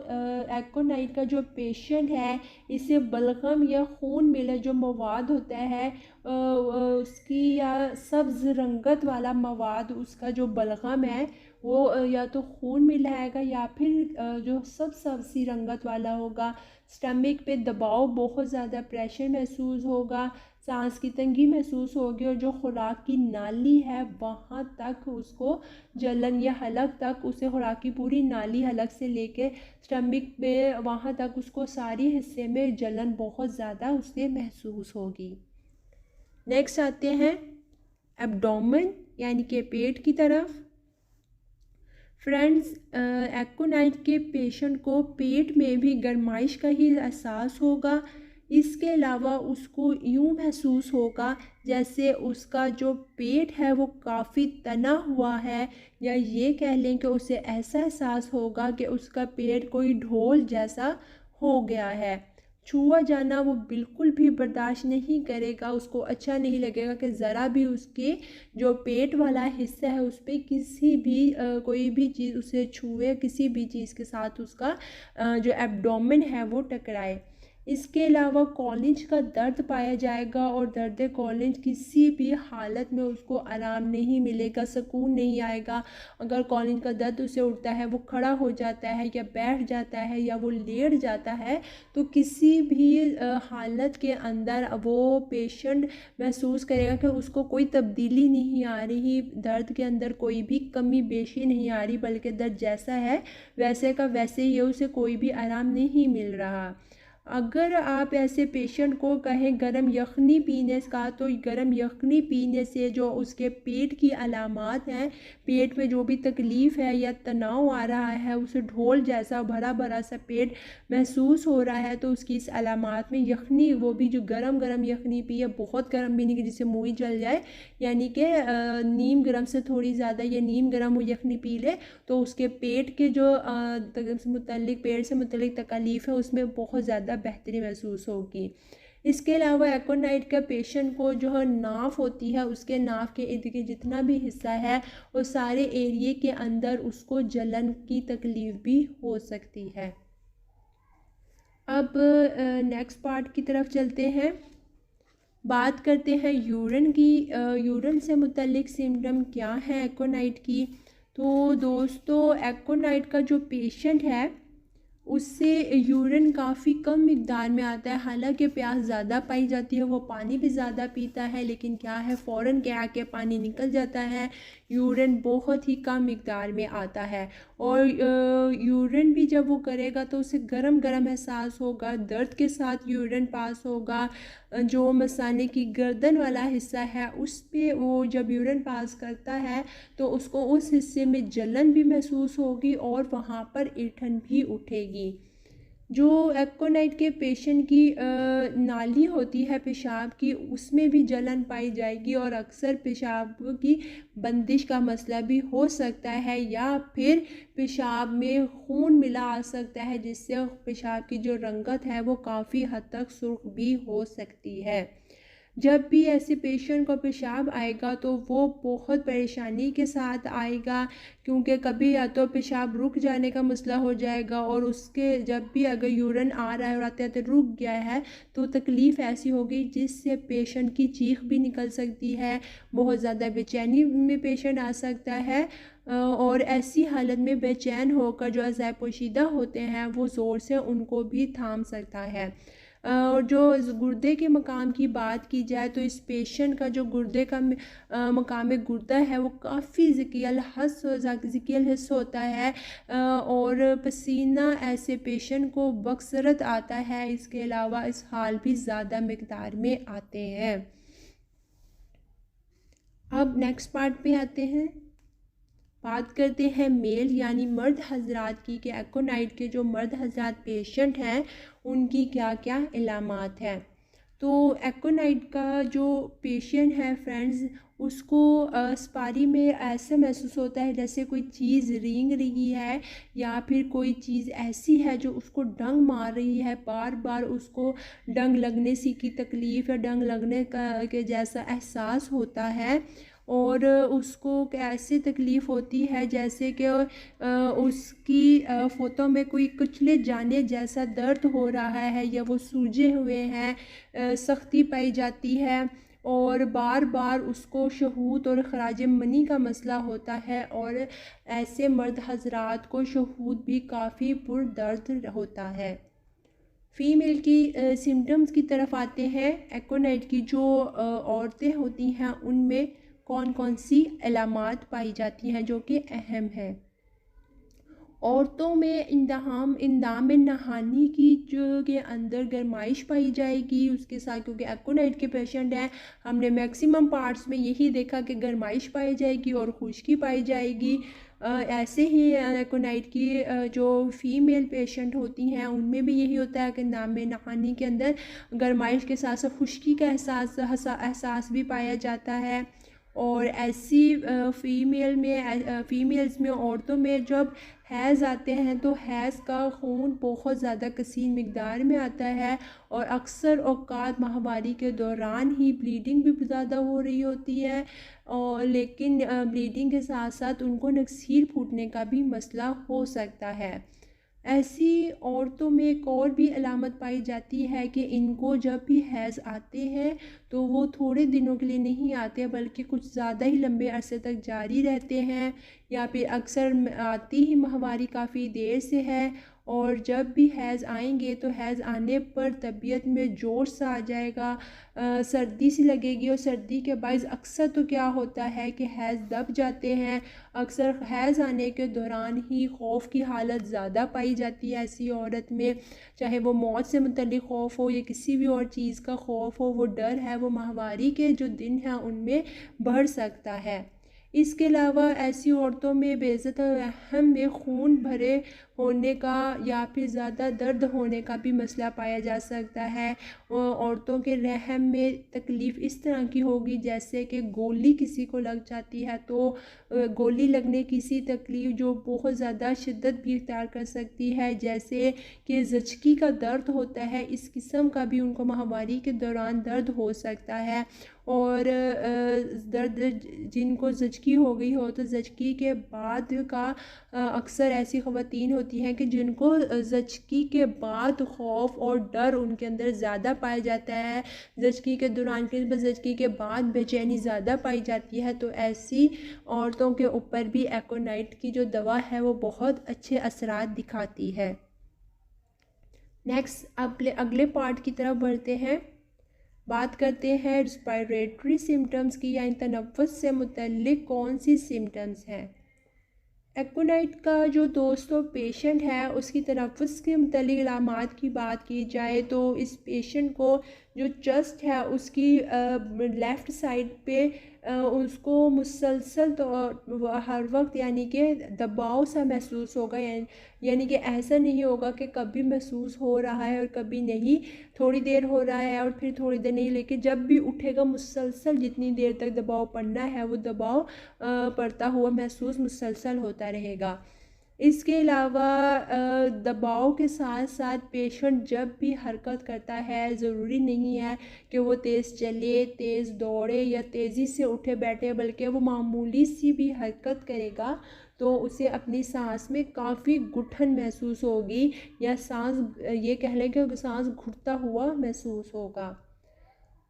एकोनाइट का जो पेशेंट है, इसे बलगम या खून मिला जो मवाद होता है, उसकी या सब्ज़ रंगत वाला मवाद, उसका जो बलगम है वो या तो खून मिलाएगा या फिर जो सब्ज़ रंगत वाला होगा। स्टमक पे दबाव, बहुत ज़्यादा प्रेशर महसूस होगा, सांस की तंगी महसूस होगी और जो खुराक की नाली है वहाँ तक उसको जलन, या हलक तक, उसे खुराक की पूरी नाली हलक से लेके स्टमक पे वहाँ तक उसको सारी हिस्से में जलन बहुत ज़्यादा उसे महसूस होगी। नेक्स्ट आते हैं एब्डोमेन यानी कि पेट की तरफ। फ्रेंड्स, एकोनाइट के पेशेंट को पेट में भी गर्माइश का ही एहसास होगा। इसके अलावा उसको यूँ महसूस होगा जैसे उसका जो पेट है वो काफ़ी तना हुआ है, या ये कह लें कि उसे ऐसा एहसास होगा कि उसका पेट कोई ढोल जैसा हो गया है। छुआ जाना वो बिल्कुल भी बर्दाश्त नहीं करेगा, उसको अच्छा नहीं लगेगा कि ज़रा भी उसके जो पेट वाला हिस्सा है उस पर किसी भी कोई भी चीज़ उसे छुए, किसी भी चीज़ के साथ उसका जो एब्डोमेन है वो टकराए। इसके अलावा कॉलिंज का दर्द पाया जाएगा, और दर्द कॉलिंज किसी भी हालत में उसको आराम नहीं मिलेगा, सुकून नहीं आएगा। अगर कॉलिंज का दर्द उसे उठता है, वो खड़ा हो जाता है या बैठ जाता है या वो लेट जाता है, तो किसी भी हालत के अंदर वो पेशेंट महसूस करेगा कि उसको कोई तब्दीली नहीं आ रही, दर्द के अंदर कोई भी कमी बेशी नहीं आ रही, बल्कि दर्द जैसा है वैसे का वैसे ही है, उसे कोई भी आराम नहीं मिल रहा। अगर आप ऐसे पेशेंट को कहें गरम यखनी पीने का, तो गरम यखनी पीने से जो उसके पेट की अलामात हैं, पेट में जो भी तकलीफ़ है या तनाव आ रहा है, उसे ढोल जैसा भरा भरा सा पेट महसूस हो रहा है, तो उसकी इस अलामात में यखनी, वो भी जो गरम गरम यखनी पिए, बहुत गरम भी नहीं कि जिससे मुँह ही जल जाए, यानी कि नीम गरम से थोड़ी ज़्यादा या नीम गरम वो यखनी पी ले, तो उसके पेट के जो पेट से मुतल्लिक तकलीफ़ है उसमें बहुत ज़्यादा बेहतरी महसूस होगी। इसके अलावा एकोनाइट का पेशेंट को जो है नाफ होती है, उसके नाफ के इर्द गिर्द जितना भी हिस्सा है वो सारे एरिए के अंदर उसको जलन की तकलीफ़ भी हो सकती है। अब नेक्स्ट पार्ट की तरफ चलते हैं, बात करते हैं यूरिन की। यूरिन से मुतल्लिक सिम्टम क्या है एकोनाइट की। तो दोस्तों, एकोनाइट का जो पेशेंट है उससे यूरिन काफ़ी कम मिकदार में आता है, हालांकि प्यास ज़्यादा पाई जाती है, वो पानी भी ज़्यादा पीता है, लेकिन क्या है फ़ौरन क्या के पानी निकल जाता है, यूरिन बहुत ही कम मिकदार में आता है। और यूरिन भी जब वो करेगा तो उसे गरम गरम एहसास होगा, दर्द के साथ यूरिन पास होगा। जो मसाने की गर्दन वाला हिस्सा है उस पे वो जब यूरिन पास करता है तो उसको उस हिस्से में जलन भी महसूस होगी और वहाँ पर ऐंठन भी उठेगी। जो एकोनाइट के पेशेंट की नाली होती है पेशाब की, उसमें भी जलन पाई जाएगी और अक्सर पेशाब की बंदिश का मसला भी हो सकता है, या फिर पेशाब में खून मिला आ सकता है, जिससे पेशाब की जो रंगत है वो काफ़ी हद तक सुर्ख भी हो सकती है। जब भी ऐसे पेशेंट को पेशाब आएगा तो वो बहुत परेशानी के साथ आएगा, क्योंकि कभी या तो पेशाब रुक जाने का मसला हो जाएगा, और उसके जब भी अगर यूरिन आ रहा है और आते आते रुक गया है तो तकलीफ़ ऐसी होगी जिससे पेशेंट की चीख भी निकल सकती है, बहुत ज़्यादा बेचैनी में पेशेंट आ सकता है, और ऐसी हालत में बेचैन होकर जो अज़ाए पोशीदा होते हैं वो ज़ोर से उनको भी थाम सकता है। और जो गुर्दे के मकाम की बात की जाए तो इस पेशेंट का जो गुर्दे का मकाम गुर्दा है वो काफ़ी ज़िकियल हिस्स होता है, और पसीना ऐसे पेशेंट को बकसरत आता है। इसके अलावा इस हाल भी ज़्यादा मिकदार में आते हैं। अब नेक्स्ट पार्ट पे आते हैं, बात करते हैं मेल यानी मर्द हजरात की कि एकोनाइट के जो मर्द हजरात पेशेंट हैं उनकी क्या क्या इलामात हैं। तो एकोनाइट का जो पेशेंट है फ्रेंड्स, उसको स्पारी में ऐसे महसूस होता है जैसे कोई चीज़ रेंग रही है या फिर कोई चीज़ ऐसी है जो उसको डंग मार रही है, बार बार उसको डंग लगने सी की तकलीफ़ या डंग लगने का के जैसा एहसास होता है। और उसको कैसे तकलीफ़ होती है जैसे कि उसकी फ़ोटो में कोई कुचले जाने जैसा दर्द हो रहा है या वो सूजे हुए हैं, सख्ती पाई जाती है और बार बार उसको शहूद और ख़राज मनी का मसला होता है। और ऐसे मर्द हजरात को शहूद भी काफ़ी पुरदर्द होता है। फ़ीमेल की सिम्टम्स की तरफ आते हैं। एकोनाइट की जो औरतें होती हैं उनमें कौन कौन सी अलामात पाई जाती हैं जो कि अहम है। औरतों में इंदाम नहानी की जो के अंदर गर्माइश पाई जाएगी उसके साथ, क्योंकि एकोनाइट के पेशेंट हैं, हमने मैक्सिमम पार्ट्स में यही देखा कि गर्माइश पाई जाएगी और खुश्की पाई जाएगी। ऐसे ही एकोनाइट की जो फीमेल पेशेंट होती हैं उनमें भी यही होता है कि इंदाम नहानी के अंदर गर्माइश के साथ साथ खुश्की का एहसास भी पाया जाता है। और ऐसी फीमेल्स में औरतों में जब हैज़ आते हैं तो हैज़ का खून बहुत ज़्यादा कसीर मिक़दार में आता है और अक्सर औक़ात माहवारी के दौरान ही ब्लीडिंग भी ज़्यादा हो रही होती है। और लेकिन ब्लीडिंग के साथ साथ उनको नक्सीर फूटने का भी मसला हो सकता है। ऐसी औरतों में एक और भी अलामत पाई जाती है कि इनको जब भी हैज़ आते हैं तो वो थोड़े दिनों के लिए नहीं आते बल्कि कुछ ज़्यादा ही लंबे अरसे तक जारी रहते हैं, या फिर अक्सर आती ही माहवारी काफ़ी देर से है और जब भी हैज़ आएंगे तो हैज़ आने पर तबीयत में जोश सा आ जाएगा, सर्दी सी लगेगी और सर्दी के बायस अक्सर तो क्या होता है कि हैज़ दब जाते हैं। अक्सर हैज़ आने के दौरान ही खौफ की हालत ज़्यादा पाई जाती है ऐसी औरत में, चाहे वो मौत से मुतल्लिक़ खौफ हो या किसी भी और चीज़ का खौफ हो, वो डर है वो माहवारी के जो दिन हैं उनमें बढ़ सकता है। इसके अलावा ऐसी औरतों में बेइज्जत रहम में खून भरे होने का या फिर ज़्यादा दर्द होने का भी मसला पाया जा सकता है। औरतों के रहम में तकलीफ़ इस तरह की होगी जैसे कि गोली किसी को लग जाती है तो गोली लगने की सी तकलीफ़ जो बहुत ज़्यादा शिद्दत भी इख्तियार कर सकती है, जैसे कि ज़चकी का दर्द होता है, इस किस्म का भी उनको माहवारी के दौरान दर्द हो सकता है। और दर्द जिनको ज़चकी हो गई हो तो ज़चकी के बाद का अक्सर ऐसी ख़वातीन होती हैं कि जिनको ज़चकी के बाद खौफ और डर उनके अंदर ज़्यादा पाया जाता है, ज़चकी के दौरान के ज़चकी के बाद बेचैनी ज़्यादा पाई जाती है, तो ऐसी औरतों के ऊपर भी एकोनाइट की जो दवा है वो बहुत अच्छे असरात दिखाती है। नेक्स्ट अगले पार्ट की तरफ बढ़ते हैं। बात करते हैं रेस्पिरेटरी सिम्टम्स की, यानी तनफ़्फ़ुस से मुतल्लिक़ कौन सी सिम्टम्स हैं। एकोनाइट का जो दोस्तों पेशेंट है उसकी तनफ़्फ़ुस के मुतल्लिक़ अलामात की बात की जाए तो इस पेशेंट को जो चेस्ट है उसकी लेफ़्ट साइड पे उसको मुसलसल तो हर वक्त यानी कि दबाव सा महसूस होगा, यानी कि ऐसा नहीं होगा कि कभी महसूस हो रहा है और कभी नहीं, थोड़ी देर हो रहा है और फिर थोड़ी देर नहीं, लेकिन जब भी उठेगा मुसलसल जितनी देर तक दबाव पड़ना है वो दबाव पड़ता हुआ महसूस मुसलसल होता रहेगा। इसके अलावा दबाव के साथ साथ पेशेंट जब भी हरकत करता है, ज़रूरी नहीं है कि वो तेज़ चले, तेज़ दौड़े या तेज़ी से उठे बैठे, बल्कि वो मामूली सी भी हरकत करेगा तो उसे अपनी सांस में काफ़ी घुटन महसूस होगी या सांस ये कह लें कि सांस घुटता हुआ महसूस होगा।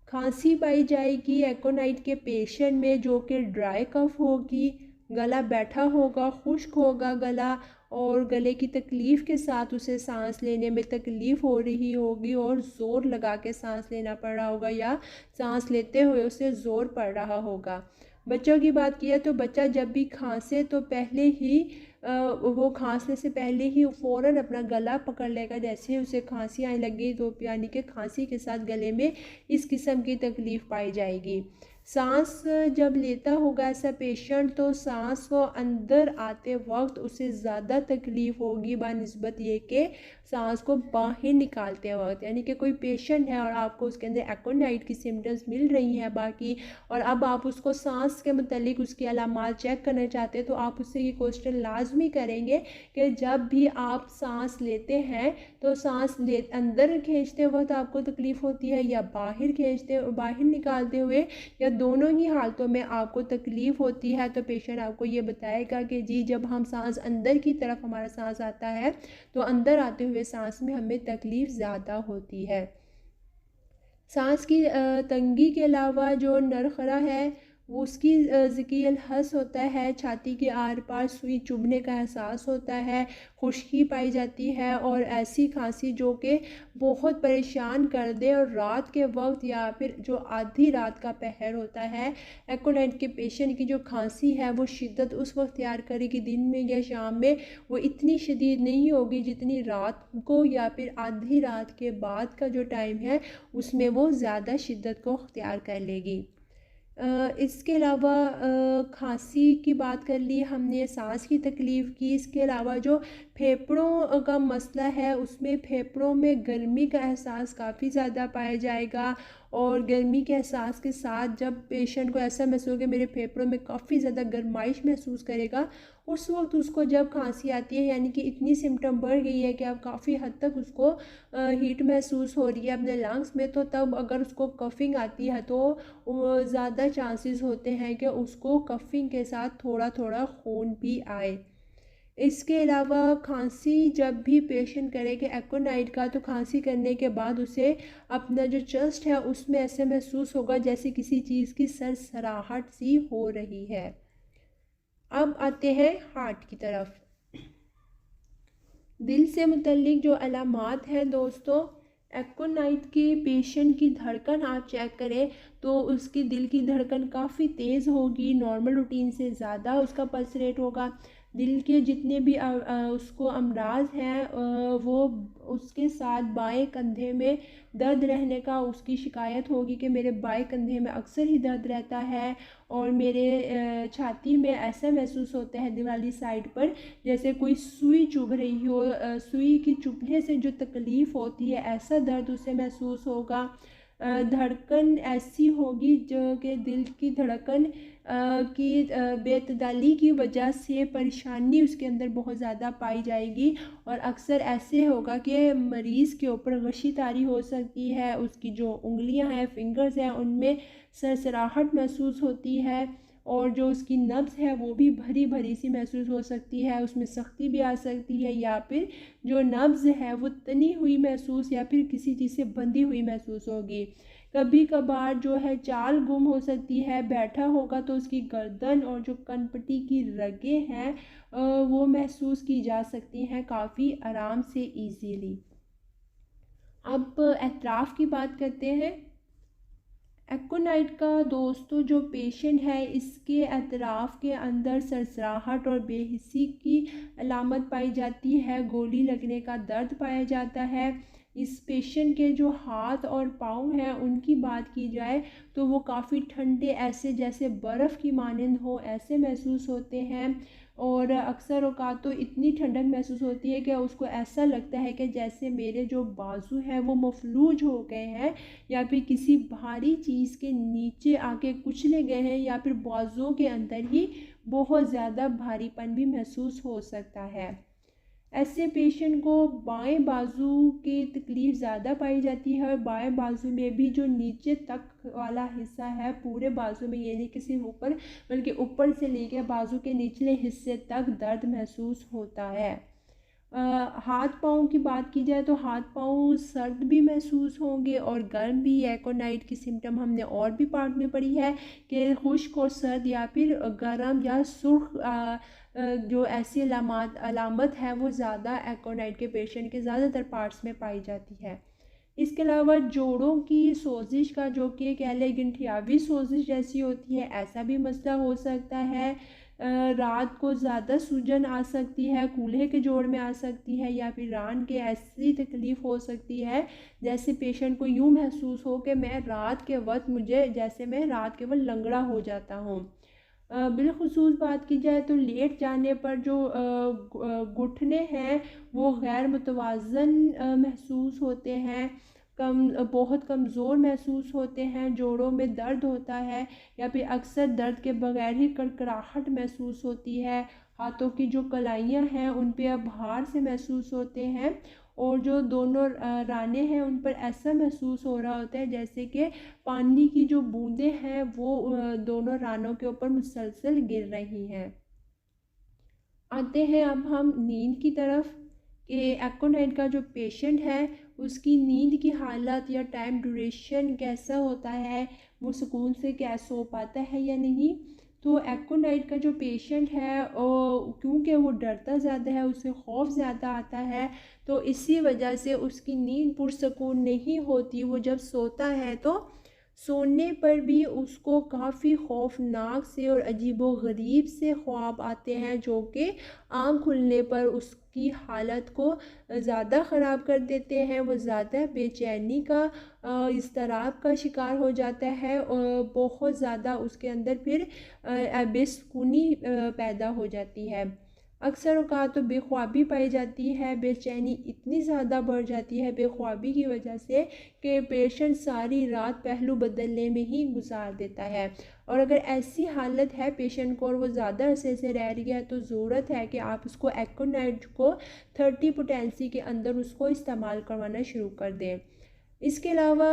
खांसी पाई जाएगी एकोनाइट के पेशेंट में जो कि ड्राई कफ होगी, गला बैठा होगा, खुश्क होगा गला और गले की तकलीफ़ के साथ उसे सांस लेने में तकलीफ़ हो रही होगी और ज़ोर लगा के सांस लेना पड़ रहा होगा या सांस लेते हुए उसे ज़ोर पड़ रहा होगा। बच्चों की बात किया तो बच्चा जब भी खांसे तो पहले ही वो खांसने से पहले ही फ़ौरन अपना गला पकड़ लेगा, जैसे ही उसे खांसी आने लगी तो यानी कि खांसी के साथ गले में इस किस्म की तकलीफ़ पाई जाएगी। सांस जब लेता होगा ऐसा पेशेंट तो सांस को अंदर आते वक्त उसे ज़्यादा तकलीफ़ होगी बनिस्बत ये कि सांस को बाहर निकालते वक्त। यानी कि कोई पेशेंट है और आपको उसके अंदर एकोनाइट की सिम्टम्स मिल रही हैं बाकी, और अब आप उसको सांस के मतलब उसकी अलामात चेक करना चाहते हैं, तो आप उससे ये क्वेश्चन लाजमी करेंगे कि जब भी आप सांस लेते हैं तो सांस ले अंदर खींचते वक्त आपको तकलीफ़ होती है या बाहर निकालते हुए, या दोनों ही हालतों में आपको तकलीफ़ होती है। तो पेशेंट आपको ये बताएगा कि जी जब हम सांस अंदर की तरफ हमारा सांस आता है तो अंदर आते हुए सांस में हमें तकलीफ़ ज़्यादा होती है। सांस की तंगी के अलावा जो नरखरा है वो उसकी ज़िकील हस होता है, छाती के आर पार सुई चुभने का एहसास होता है, खुश्की पाई जाती है और ऐसी खांसी जो कि बहुत परेशान कर दे, और रात के वक्त या फिर जो आधी रात का पहर होता है, एकोनाइट के पेशेंट की जो खांसी है वो शिद्दत उस वक्त तैयार करेगी दिन में या शाम में, वो इतनी शदीद नहीं होगी जितनी रात को या फिर आधी रात के बाद का जो टाइम है उसमें वो ज़्यादा शिद्दत को अख्तियार कर लेगी। इसके अलावा खांसी की बात कर ली हमने, सांस की तकलीफ़ की। इसके अलावा जो फेफड़ों का मसला है उसमें फेफड़ों में गर्मी का एहसास काफ़ी ज़्यादा पाया जाएगा, और गर्मी के एहसास के साथ जब पेशेंट को ऐसा महसूस हो कि मेरे फेफड़ों में काफ़ी ज़्यादा गर्माइश महसूस करेगा, उस वक्त उसको जब खांसी आती है यानी कि इतनी सिम्टम बढ़ गई है कि अब काफ़ी हद तक उसको हीट महसूस हो रही है अपने लंग्स में, तो तब अगर उसको कफ़िंग आती है तो ज़्यादा चांसेस होते हैं कि उसको कफ़िंग के साथ थोड़ा थोड़ा खून भी आए। इसके अलावा खांसी जब भी पेशेंट करेगा एकोनाइट का, तो खांसी करने के बाद उसे अपना जो चेस्ट है उसमें ऐसे महसूस होगा जैसे किसी चीज़ की सरसराहट सी हो रही है। अब आते हैं हार्ट की तरफ। दिल से मुतल्लिक जो अलामात हैं दोस्तों, एकोनाइट के पेशेंट की धड़कन आप चेक करें तो उसकी दिल की धड़कन काफ़ी तेज़ होगी, नॉर्मल रूटीन से ज़्यादा उसका पल्स रेट होगा। दिल के जितने भी उसको अमराज हैं वो उसके साथ बाएं कंधे में दर्द रहने का उसकी शिकायत होगी कि मेरे बाएं कंधे में अक्सर ही दर्द रहता है, और मेरे छाती में ऐसा महसूस होता है दिल वाली साइड पर जैसे कोई सुई चुभ रही हो, सुई की चुभने से जो तकलीफ़ होती है ऐसा दर्द उसे महसूस होगा। धड़कन ऐसी होगी जो कि दिल की धड़कन की बेतदाली की वजह से परेशानी उसके अंदर बहुत ज़्यादा पाई जाएगी, और अक्सर ऐसे होगा कि मरीज़ के ऊपर गशी तारी हो सकती है, उसकी जो उंगलियां हैं फिंगर्स हैं उनमें सरसराहट महसूस होती है, और जो उसकी नब्ज़ है वो भी भरी भरी सी महसूस हो सकती है, उसमें सख्ती भी आ सकती है, या फिर जो नब्ज़ है वो तनी हुई महसूस या फिर किसी चीज़ से बंधी हुई महसूस होगी। कभी कभार जो है चाल गुम हो सकती है, बैठा होगा तो उसकी गर्दन और जो कनपट्टी की रगें हैं वो महसूस की जा सकती हैं काफ़ी आराम से इजीली। अब एतराफ़ की बात करते हैं। एकोनाइट का दोस्तों जो पेशेंट है इसके अतराफ़ के अंदर सरसराहट और बेहिस्सी की अलामत पाई जाती है, गोली लगने का दर्द पाया जाता है। इस पेशेंट के जो हाथ और पाँव हैं उनकी बात की जाए तो वो काफ़ी ठंडे, ऐसे जैसे बर्फ़ की मानंद हो ऐसे महसूस होते हैं, और अक्सर औक़ात तो इतनी ठंडक महसूस होती है कि उसको ऐसा लगता है कि जैसे मेरे जो बाजू हैं वो मफलूज हो गए हैं, या फिर किसी भारी चीज़ के नीचे आके कुचले गए हैं, या फिर बाजुओं के अंदर ही बहुत ज़्यादा भारीपन भी महसूस हो सकता है। ऐसे पेशेंट को बाएं बाजू की तकलीफ़ ज़्यादा पाई जाती है, और बाएं बाजू में भी जो नीचे तक वाला हिस्सा है पूरे बाजू में, ये नहीं कि सिर्फ ऊपर बल्कि ऊपर से लेकर बाजू के निचले हिस्से तक दर्द महसूस होता है। हाथ पाँव की बात की जाए तो हाथ पाँव सर्द भी महसूस होंगे और गर्म भी। एकोनाइट की सिम्टम हमने और भी पार्ट में पढ़ी है कि खुश्क और सर्द या फिर गर्म या सुर्ख जो ऐसी अलामत है वो ज़्यादा एकोनाइट के पेशेंट के ज़्यादातर पार्ट्स में पाई जाती है। इसके अलावा जोड़ों की सोजिश का जो कि कह लें गंठियावी सोजिश जैसी होती है, ऐसा भी मसला हो सकता है। रात को ज़्यादा सूजन आ सकती है, कूल्हे के जोड़ में आ सकती है, या फिर रान के ऐसी तकलीफ़ हो सकती है जैसे पेशेंट को यूँ महसूस हो कि मैं रात के वक्त लंगड़ा हो जाता हूँ। बिलखुसूस बात की जाए तो लेट जाने पर जो घुटने हैं वो गैर मुतवाज़न महसूस होते हैं, बहुत कमज़ोर महसूस होते हैं, जोड़ों में दर्द होता है, या फिर अक्सर दर्द के बगैर ही कड़कड़ाहट महसूस होती है। हाथों की जो कलाइयाँ हैं उन पे अब भार से महसूस होते हैं, और जो दोनों रानें हैं उन पर ऐसा महसूस हो रहा होता है जैसे कि पानी की जो बूंदें हैं वो दोनों रानों के ऊपर मुसलसल गिर रही हैं। आते हैं अब हम नींद की तरफ कि एक्ोनाइट का जो पेशेंट है उसकी नींद की हालत या टाइम ड्यूरेशन कैसा होता है, वो सुकून से क्या सो पाता है या नहीं। तो एक्ोनाइट का जो पेशेंट है क्योंकि वो डरता ज़्यादा है, उसे खौफ ज़्यादा आता है, तो इसी वजह से उसकी नींद पुरसकून नहीं होती। वो जब सोता है तो सोने पर भी उसको काफ़ी खौफनाक से और अजीबोगरीब से ख्वाब आते हैं जो कि आँख खुलने पर उसकी हालत को ज़्यादा ख़राब कर देते हैं। वो ज़्यादा बेचैनी का इज़्तिराब का शिकार हो जाता है और बहुत ज़्यादा उसके अंदर फिर बेसुकूनी पैदा हो जाती है। अक्सर औक़ात तो बेख्वाबी पाई जाती है, बेचैनी इतनी ज़्यादा बढ़ जाती है बेख्वाबी की वजह से कि पेशेंट सारी रात पहलू बदलने में ही गुजार देता है। और अगर ऐसी हालत है पेशेंट को और वो ज़्यादा अरसे से रह रही है तो ज़रूरत है कि आप उसको एक्ोनाइट को 30 पोटेंसी के अंदर उसको इस्तेमाल करवाना शुरू कर दें। इसके अलावा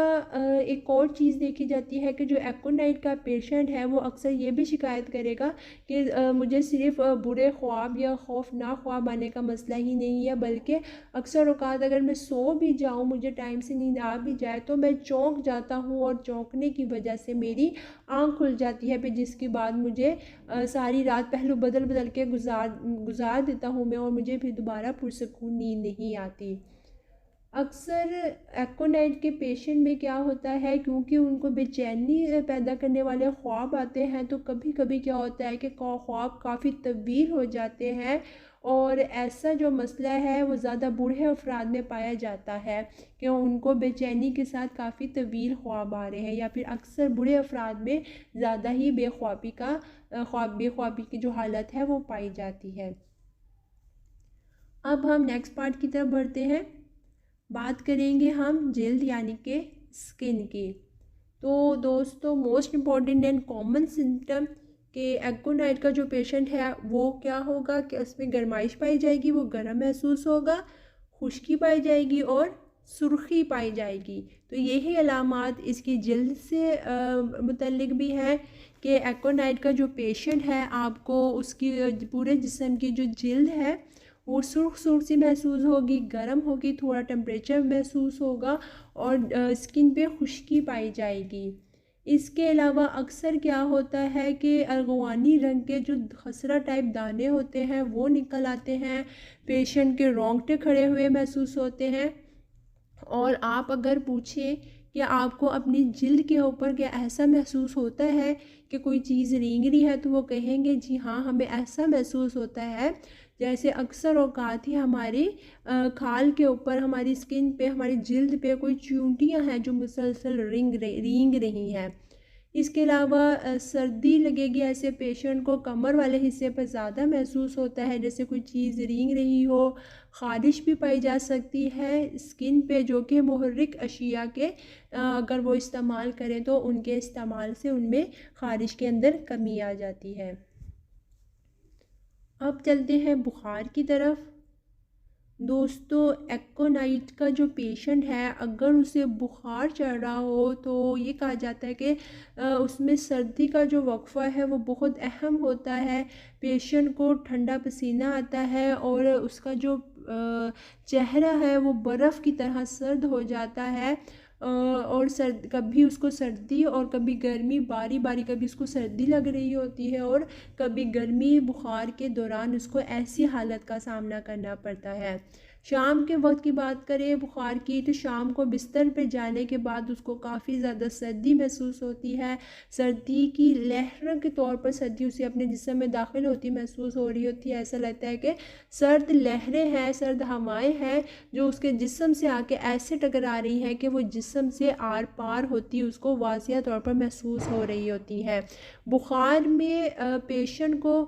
एक और चीज़ देखी जाती है कि जो एक्ोनाइट का पेशेंट है वो अक्सर ये भी शिकायत करेगा कि मुझे सिर्फ बुरे ख्वाब या खौफनाक ख्वाब आने का मसला ही नहीं है, बल्कि अक्सर औक़ात अगर मैं सो भी जाऊँ, मुझे टाइम से नींद आ भी जाए तो मैं चौंक जाता हूँ और चौंकने की वजह से मेरी आँख खुल जाती है, फिर जिसके बाद मुझे सारी रात पहलू बदल बदल के गुजार देता हूँ मैं, और मुझे फिर दोबारा पुरसकून नींद नहीं आती। अक्सर एक्ोनाइट के पेशेंट में क्या होता है, क्योंकि उनको बेचैनी पैदा करने वाले ख्वाब आते हैं, तो कभी कभी क्या होता है कि ख्वाब काफ़ी तवील हो जाते हैं, और ऐसा जो मसला है वो ज़्यादा बूढ़े अफराद में पाया जाता है कि उनको बेचैनी के साथ काफ़ी तवील ख्वाब आ रहे हैं, या फिर अक्सर बूढ़े अफराद में ज़्यादा ही बेख्वाबी की जो हालत है वो पाई जाती है। अब हम नेक्स्ट पार्ट की तरफ बढ़ते हैं। बात करेंगे हम जिल्द यानी कि स्किन की। तो दोस्तों most important and common symptom कि एक्ोनाइट का जो पेशेंट है वो क्या होगा कि उसमें गर्माइश पाई जाएगी, वो गर्म महसूस होगा, खुश्की पाई जाएगी और सुर्खी पाई जाएगी। तो यही अलामात इसकी जिल्द से मुतल्लिक भी है कि एक्ोनाइट का जो पेशेंट है आपको उसकी पूरे जिस्म की जो जिल्द है वो सुर्ख सुर्ख सी महसूस होगी, गर्म होगी, थोड़ा टेम्परेचर महसूस होगा और स्किन पे खुश्की पाई जाएगी। इसके अलावा अक्सर क्या होता है कि अर्गवानी रंग के जो खसरा टाइप दाने होते हैं वो निकल आते हैं, पेशेंट के रोंगटे खड़े हुए महसूस होते हैं, और आप अगर पूछें कि आपको अपनी जिल्द के ऊपर क्या ऐसा महसूस होता है कि कोई चीज़ रेंग रही है, तो वो कहेंगे जी हाँ, हमें ऐसा महसूस होता है जैसे अक्सर औक़ात ही हमारी खाल के ऊपर, हमारी स्किन पे, हमारी जिल्द पे कोई चूंटियाँ हैं जो मुसलसल रेंग रही हैं। इसके अलावा सर्दी लगेगी, ऐसे पेशेंट को कमर वाले हिस्से पर ज़्यादा महसूस होता है जैसे कोई चीज़ रेंग रही हो, ख़ारिश भी पाई जा सकती है स्किन पे, जो कि मुहर्रिक अशिया के अगर वो इस्तेमाल करें तो उनके इस्तेमाल से उनमें ख़ारिश के अंदर कमी आ जाती है। अब चलते हैं बुखार की तरफ। दोस्तों एक्ोनाइट का जो पेशेंट है अगर उसे बुखार चढ़ रहा हो तो ये कहा जाता है कि उसमें सर्दी का जो वक्फ़ा है वो बहुत अहम होता है। पेशेंट को ठंडा पसीना आता है और उसका जो चेहरा है वो बर्फ़ की तरह सर्द हो जाता है, और कभी उसको सर्दी और कभी गर्मी बारी बारी, कभी उसको सर्दी लग रही होती है और कभी गर्मी बुखार के दौरान उसको ऐसी हालत का सामना करना पड़ता है। शाम के वक्त की बात करें बुखार की, तो शाम को बिस्तर पर जाने के बाद उसको काफ़ी ज़्यादा सर्दी महसूस होती है। सर्दी की लहरों के तौर पर सर्दी उसे अपने जिस्म में दाखिल होती महसूस हो रही होती है। ऐसा लगता है कि सर्द लहरें हैं, सर्द हवाएं हैं जो उसके जिस्म से आके ऐसे टकरा रही हैं कि वो जिस्म से आर पार होती, उसको वाज़िया तौर पर महसूस हो रही होती है। बुखार में पेशेंट को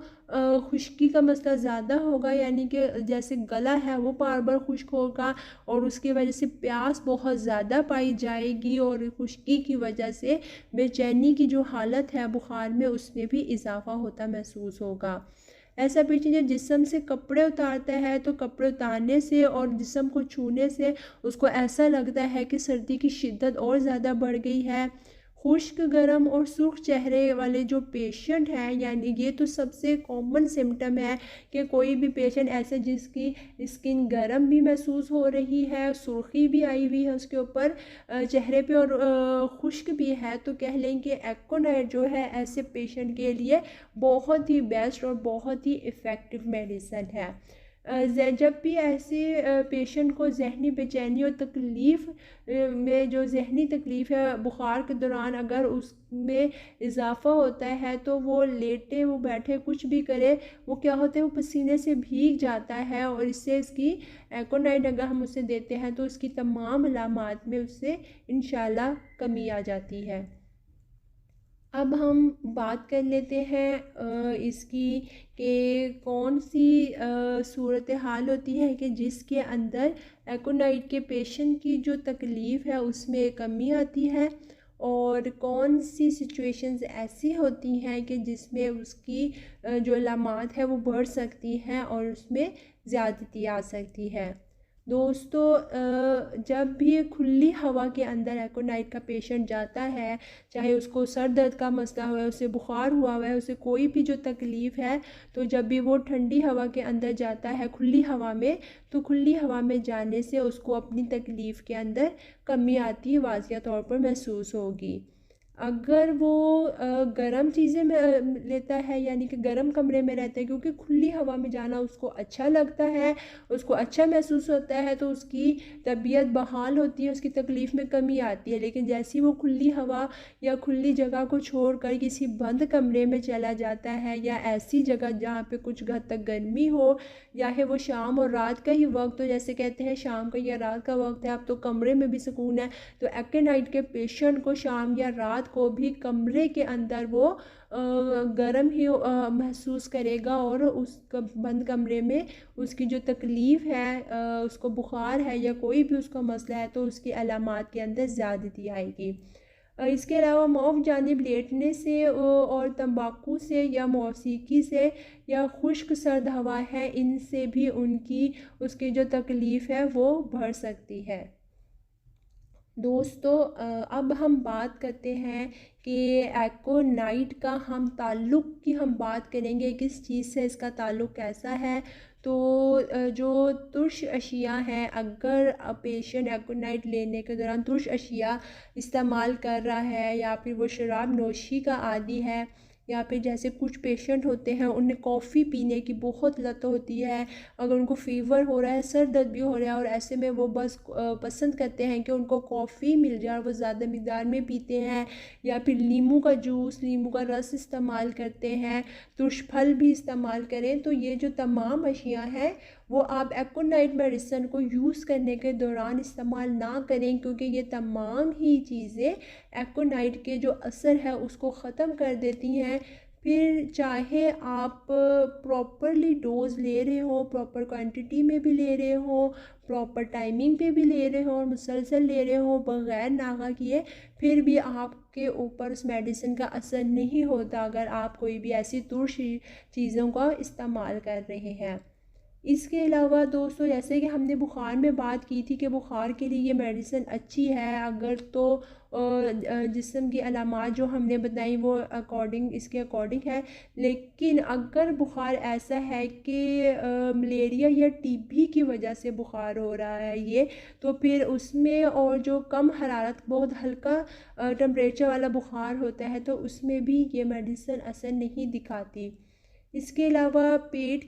खुश्की का मसला ज़्यादा होगा, यानी कि जैसे गला है वो बार बार खुश्क होगा और उसकी वजह से प्यास बहुत ज़्यादा पाई जाएगी और खुश्की की वजह से बेचैनी की जो हालत है बुखार में उसमें भी इजाफ़ा होता महसूस होगा। ऐसा पेशेंट जब जिस्म से कपड़े उतारता है तो कपड़े उतारने से और जिस्म को छूने से उसको ऐसा लगता है कि सर्दी की शिद्दत और ज़्यादा बढ़ गई है। खुश्क, गर्म और सुर्ख चेहरे वाले जो पेशेंट हैं, यानी ये तो सबसे कॉमन सिम्टम है कि कोई भी पेशेंट ऐसे जिसकी स्किन गर्म भी महसूस हो रही है, सुर्खी भी आई हुई है उसके ऊपर चेहरे पे और खुश्क भी है, तो कह लें कि एक्कोनाइट जो है ऐसे पेशेंट के लिए बहुत ही बेस्ट और बहुत ही इफ़ेक्टिव मेडिसिन है। जब भी ऐसे पेशेंट को ज़हनी बेचैनी और तकलीफ़ में जो ज़हनी तकलीफ़ है बुखार के दौरान अगर उसमें इजाफ़ा होता है तो वो लेटे वो बैठे कुछ भी करे वो क्या होता है वो पसीने से भीग जाता है और इससे इसकी एकोनाइट अगर हम उसे देते हैं तो उसकी तमाम अलामात में उससे इंशाल्लाह कमी आ जाती है। अब हम बात कर लेते हैं इसकी कि कौन सी सूरत हाल होती है कि जिसके अंदर एकोनाइट के पेशेंट की जो तकलीफ़ है उसमें कमी आती है और कौन सी सिचुएशंस ऐसी होती हैं कि जिसमें उसकी जो अलामात है वो बढ़ सकती हैं और उसमें ज़्यादती आ सकती है। दोस्तों जब भी खुली हवा के अंदर एकोनाइट का पेशेंट जाता है, चाहे उसको सर दर्द का मसला हुआ है, उसे बुखार हुआ है, उसे कोई भी जो तकलीफ़ है, तो जब भी वो ठंडी हवा के अंदर जाता है खुली हवा में, तो खुली हवा में जाने से उसको अपनी तकलीफ़ के अंदर कमी आती है, वाज़िया तौर पर महसूस होगी। अगर वो गर्म चीज़ें में लेता है, यानी कि गर्म कमरे में रहता है, क्योंकि खुली हवा में जाना उसको अच्छा लगता है, उसको अच्छा महसूस होता है, तो उसकी तबीयत बहाल होती है, उसकी तकलीफ़ में कमी आती है। लेकिन जैसे ही वो खुली हवा या खुली जगह को छोड़कर किसी बंद कमरे में चला जाता है या ऐसी जगह जहाँ पे कुछ हद तक गर्मी हो, या है वो शाम और रात का ही वक्त हो, जैसे कहते हैं शाम का या रात का वक्त है, अब तो कमरे में भी सुकून है, तो एकोनाइट के पेशेंट को शाम या रात को भी कमरे के अंदर वो गर्म ही महसूस करेगा और उस बंद कमरे में उसकी जो तकलीफ़ है उसको बुखार है या कोई भी उसका मसला है तो उसकी अलामात के अंदर ज़्यादती आएगी। इसके अलावा मौफ जानिब लेटने से और तंबाकू से या मौसीकी से या खुश्क सर्द हवा है, इनसे भी उनकी उसकी जो तकलीफ़ है वो बढ़ सकती है। दोस्तों अब हम बात करते हैं कि एकोनाइट का हम ताल्लुक़ की हम बात करेंगे, किस चीज़ से इसका ताल्लुक़ कैसा है। तो जो तुर्श अशिया हैं, अगर पेशेंट एकोनाइट लेने के दौरान तुर्श अशिया इस्तेमाल कर रहा है या फिर वो शराब नोशी का आदी है या फिर जैसे कुछ पेशेंट होते हैं उन्हें कॉफ़ी पीने की बहुत लत होती है, अगर उनको फ़ीवर हो रहा है, सर दर्द भी हो रहा है और ऐसे में वो बस पसंद करते हैं कि उनको कॉफ़ी मिल जाए और वो ज़्यादा मिक़दार में पीते हैं, या फिर नींबू का जूस, नींबू का रस इस्तेमाल करते हैं, तुर्श फल भी इस्तेमाल करें। तो ये जो तमाम अशिया हैं वो आप एकोनाइट मेडिसिन को यूज़ करने के दौरान इस्तेमाल ना करें, क्योंकि ये तमाम ही चीज़ें एकोनाइट के जो असर है उसको ख़त्म कर देती हैं। फिर चाहे आप प्रॉपरली डोज़ ले रहे हो, प्रॉपर क्वांटिटी में भी ले रहे हो, प्रॉपर टाइमिंग पे भी ले रहे हो और मुसलसल ले रहे हो बग़ैर नागा किए, फिर भी आपके ऊपर उस मेडिसिन का असर नहीं होता अगर आप कोई भी ऐसी तुर्श चीज़ों का इस्तेमाल कर रहे हैं। इसके अलावा दोस्तों जैसे कि हमने बुखार में बात की थी कि बुखार के लिए ये मेडिसिन अच्छी है अगर तो जिस्म की अलामात जो हमने बताई वो इसके अकॉर्डिंग है। लेकिन अगर बुखार ऐसा है कि मलेरिया या टीबी की वजह से बुखार हो रहा है ये, तो फिर उसमें और जो कम हरारत बहुत हल्का टेम्परेचर वाला बुखार होता है तो उसमें भी ये मेडिसिन असर नहीं दिखाती। इसके अलावा पेट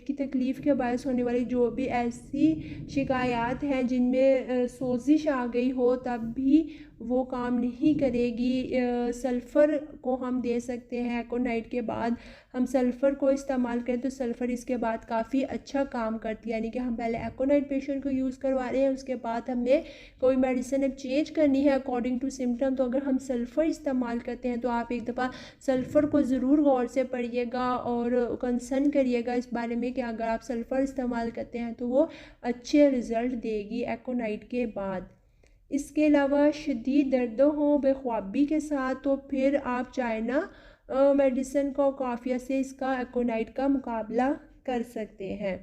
की तकलीफ़ के बायस होने वाली जो भी ऐसी शिकायत हैं जिनमें सोजिश आ गई हो तब भी वो काम नहीं करेगी। सल्फ़र को हम दे सकते हैं एकोनाइट के बाद। हम सल्फ़र को इस्तेमाल करें तो सल्फ़र इसके बाद काफ़ी अच्छा काम करती है, यानी कि हम पहले एकोनाइट पेशेंट को यूज़ करवा रहे हैं, उसके बाद हमने कोई मेडिसिन अब चेंज करनी है अकॉर्डिंग टू सिम्टम, तो अगर हम सल्फ़र इस्तेमाल करते हैं तो आप एक दफ़ा सल्फ़र को ज़रूर गौर से पढ़िएगा और कंसर्न करिएगा इस बारे में कि अगर आप सल्फ़र इस्तेमाल करते हैं तो वो अच्छे रिज़ल्ट देगी एकोनाइट के बाद। इसके अलावा शदीद दर्द हो बेख्वाबी के साथ तो फिर आप चाइना मेडिसिन को काफ़िया से इसका एकोनाइट का मुकाबला कर सकते हैं।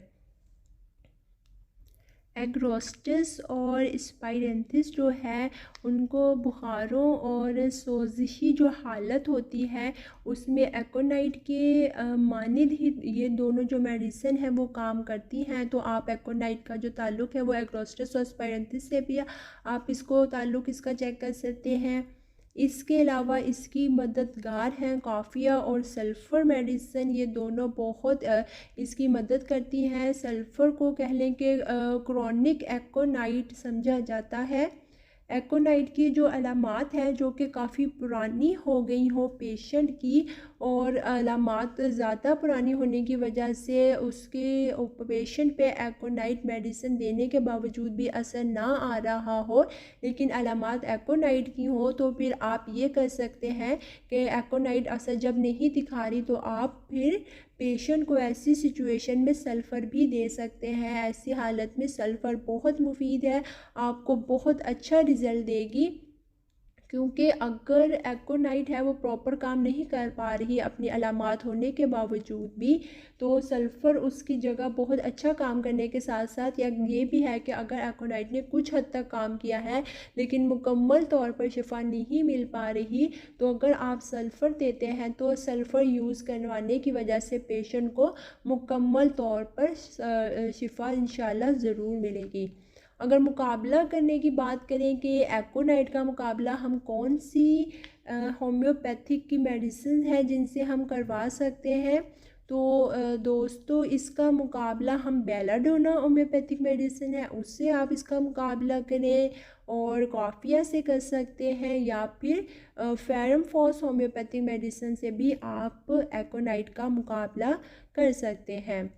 एग्रोस्टिस और स्पाइरेंथिस जो है उनको बुखारों और सोजिशी जो हालत होती है उसमें एकोनाइट के मानिद ही ये दोनों जो मेडिसिन है वो काम करती हैं। तो आप एकोनाइट का जो ताल्लुक़ है वो एग्रोस्टिस और स्पाइरेंथिस से भी आप इसको ताल्लुक़ इसका चेक कर सकते हैं। इसके अलावा इसकी मददगार हैं काफ़िया और सल्फ़र मेडिसिन, ये दोनों बहुत इसकी मदद करती हैं। सल्फ़र को कह लें कि क्रॉनिक एकोनाइट समझा जाता है। एकोनाइट की जो अलामात हैं जो कि काफ़ी पुरानी हो गई हो पेशेंट की और अलामात ज़्यादा पुरानी होने की वजह से उसके पेशेंट पे एकोनाइट मेडिसिन देने के बावजूद भी असर ना आ रहा हो, लेकिन अलामात एकोनाइट की हो, तो फिर आप ये कर सकते हैं कि एकोनाइट असर जब नहीं दिखा रही तो आप फिर पेशेंट को ऐसी सिचुएशन में सल्फ़र भी दे सकते हैं। ऐसी हालत में सल्फ़र बहुत मुफीद है, आपको बहुत अच्छा रिज़ल्ट देगी, क्योंकि अगर एकोनाइट है वो प्रॉपर काम नहीं कर पा रही अपनी अलामात होने के बावजूद भी, तो सल्फ़र उसकी जगह बहुत अच्छा काम करने के साथ साथ या ये भी है कि अगर एकोनाइट ने कुछ हद तक काम किया है लेकिन मुकम्मल तौर पर शिफा नहीं मिल पा रही, तो अगर आप सल्फ़र देते हैं तो सल्फ़र यूज़ करवाने की वजह से पेशेंट को मुकम्मल तौर पर शिफा इंशाल्लाह ज़रूर मिलेगी। अगर मुकाबला करने की बात करें कि एकोनाइट का मुकाबला हम कौन सी होम्योपैथिक की मेडिसिन है जिनसे हम करवा सकते हैं, तो दोस्तों इसका मुकाबला हम बेलाडोना होम्योपैथिक मेडिसिन है उससे आप इसका मुकाबला करें और काफिया से कर सकते हैं, या फिर फेरमफॉस होम्योपैथिक मेडिसिन से भी आप एकोनाइट का मुकाबला कर सकते हैं।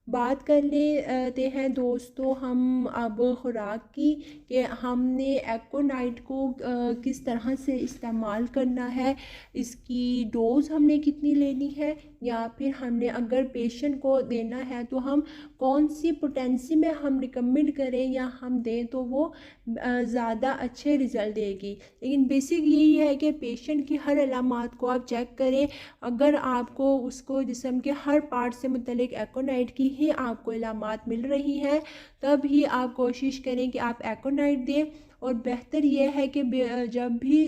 बात कर लेते हैं दोस्तों हम अब ख़ुराक की कि हमने एकोनाइट को किस तरह से इस्तेमाल करना है, इसकी डोज़ हमने कितनी लेनी है, या फिर हमने अगर पेशेंट को देना है तो हम कौन सी पोटेंसी में हम रिकमेंड करें या हम दें तो वो ज़्यादा अच्छे रिज़ल्ट देगी। लेकिन बेसिक यही है कि पेशेंट की हर अलामात को आप चेक करें, अगर आपको उसको जिस्म के हर पार्ट से मुतल्लिक एकोनाइट की ही आपको अलामात मिल रही हैं तब ही आप कोशिश करें कि आप एकोनाइट दें। और बेहतर यह है कि जब भी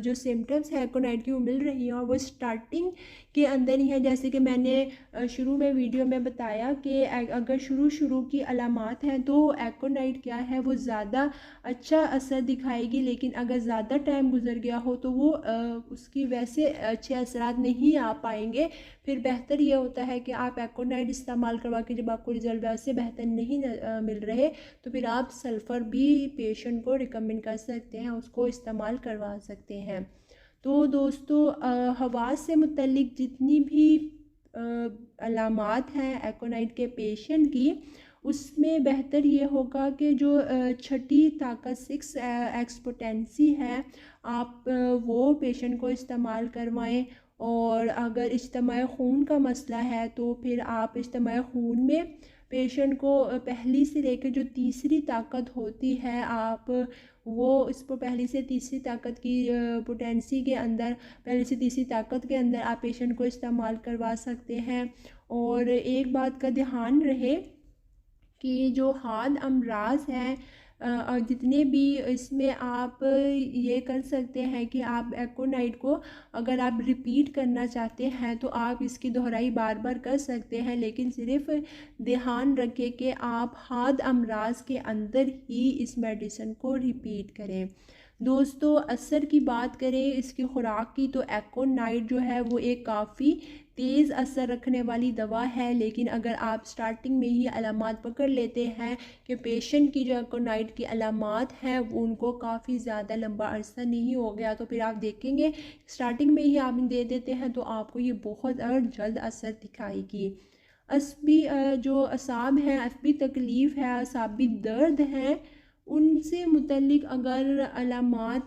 जो सिम्टम्स है एकोनाइट की वो मिल रही हैं और वो स्टार्टिंग के अंदर ही है, जैसे कि मैंने शुरू में वीडियो में बताया कि अगर शुरू की अलामात हैं तो एकोनाइट क्या है वो ज़्यादा अच्छा असर दिखाएगी, लेकिन अगर ज़्यादा टाइम गुजर गया हो तो वो उसकी वैसे अच्छे असरात नहीं आ पाएंगे। फिर बेहतर ये होता है कि आप एकोनाइट इस्तेमाल करवा के जब आपको रिज़ल्ट वैसे बेहतर नहीं मिल रहे तो फिर आप सल्फ़र भी पेशेंट को रिकमेंड कर सकते हैं, उसको इस्तेमाल करवा सकते हैं। तो दोस्तों हवास से मुतल्लिक जितनी भी अलामात हैं एकोनाइट के पेशेंट की, उसमें बेहतर ये होगा कि जो छठी ताकत 6 एक्स पोटेंसी है आप वो पेशेंट को इस्तेमाल करवाएं। और अगर इज्तिमाई खून का मसला है तो फिर आप इज्तिमाई खून में पेशेंट को पहली से लेकर जो तीसरी ताकत होती है आप वो इसको पहली से तीसरी ताकत की पोटेंसी के अंदर, पहली से तीसरी ताकत के अंदर आप पेशेंट को इस्तेमाल करवा सकते हैं। और एक बात का ध्यान रहे कि जो हाद अमराज हैं और जितने भी इसमें आप ये कर सकते हैं कि आप एकोनाइट को अगर आप रिपीट करना चाहते हैं तो आप इसकी दोहराई बार बार कर सकते हैं, लेकिन सिर्फ ध्यान रखें कि आप हाद अमराज के अंदर ही इस मेडिसिन को रिपीट करें। दोस्तों असर की बात करें इसकी ख़ुराक की तो एकोनाइट जो है वो एक काफ़ी तेज़ असर रखने वाली दवा है, लेकिन अगर आप स्टार्टिंग में ही अलामात पकड़ लेते हैं कि पेशेंट की जो एकोनाइट की अलामात हैं वो उनको काफ़ी ज़्यादा लंबा अरसा नहीं हो गया, तो फिर आप देखेंगे स्टार्टिंग में ही आप दे देते हैं तो आपको ये बहुत जल्द असर दिखाएगी। असबी जो असाब हैं, असबी तकलीफ़ है, असाबी दर्द हैं, उनसे मुतल्लिक अगर अलामात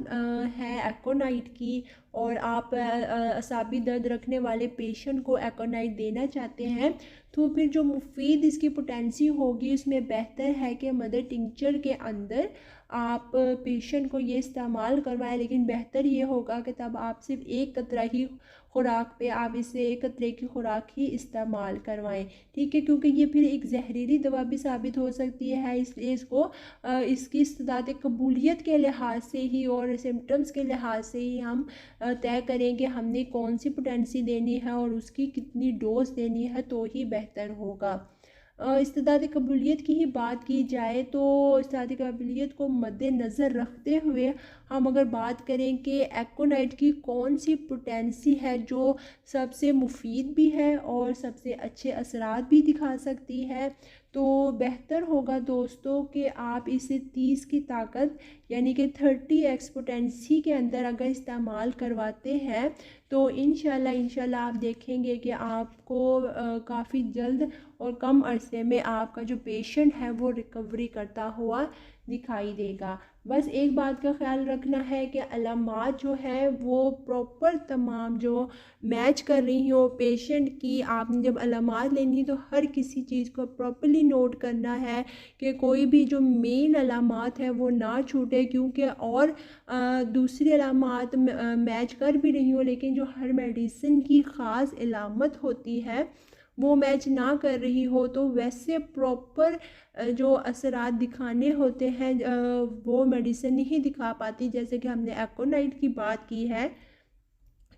है एकोनाइट की और आप असाबी दर्द रखने वाले पेशेंट को एकोनाइट देना चाहते हैं, तो फिर जो मुफीद इसकी पोटेंसी होगी उसमें बेहतर है कि मदर टिंचर के अंदर आप पेशेंट को ये इस्तेमाल करवाएं। लेकिन बेहतर ये होगा कि तब आप सिर्फ एक कतरा ही खुराक पे आप इसे एक कतरे की खुराक ही इस्तेमाल करवाएं, ठीक है, क्योंकि ये फिर एक जहरीली दवा भी साबित हो सकती है। इसलिए इसको इसकी इस्तिदाद कबूलियत के लिहाज से ही और सिम्टम्स के लिहाज से ही हम तय करें कि हमने कौन सी पोटेंसी देनी है और उसकी कितनी डोज देनी है, तो ही बेहतर होगा। इस्तिदाद कबूलियत की ही बात की जाए तो इस्तिदाद कबूलियत को मद्देनज़र रखते हुए हम अगर बात करें कि एकोनाइट की कौन सी पोटेंसी है जो सबसे मुफीद भी है और सबसे अच्छे असरात भी दिखा सकती है, तो बेहतर होगा दोस्तों कि आप इसे 30 की ताकत यानी कि 30x पोटेंसी के अंदर अगर इस्तेमाल करवाते हैं तो इंशाल्लाह आप देखेंगे कि आपको काफ़ी जल्द और कम अरसे में आपका जो पेशेंट है वो रिकवरी करता हुआ दिखाई देगा। बस एक बात का ख्याल रखना है कि अलामात जो है वो प्रॉपर तमाम जो मैच कर रही हो पेशेंट की, आपने जब अलामात लेनी तो हर किसी चीज़ को प्रॉपर्ली नोट करना है कि कोई भी जो मेन अलामात है वो ना छूटे, क्योंकि और दूसरी अलामात मैच कर भी रही हो लेकिन जो हर मेडिसिन की ख़ास अलामत होती है वो मैच ना कर रही हो, तो वैसे प्रॉपर जो असरात दिखाने होते हैं वो मेडिसिन नहीं दिखा पाती। जैसे कि हमने एकोनाइट की बात की है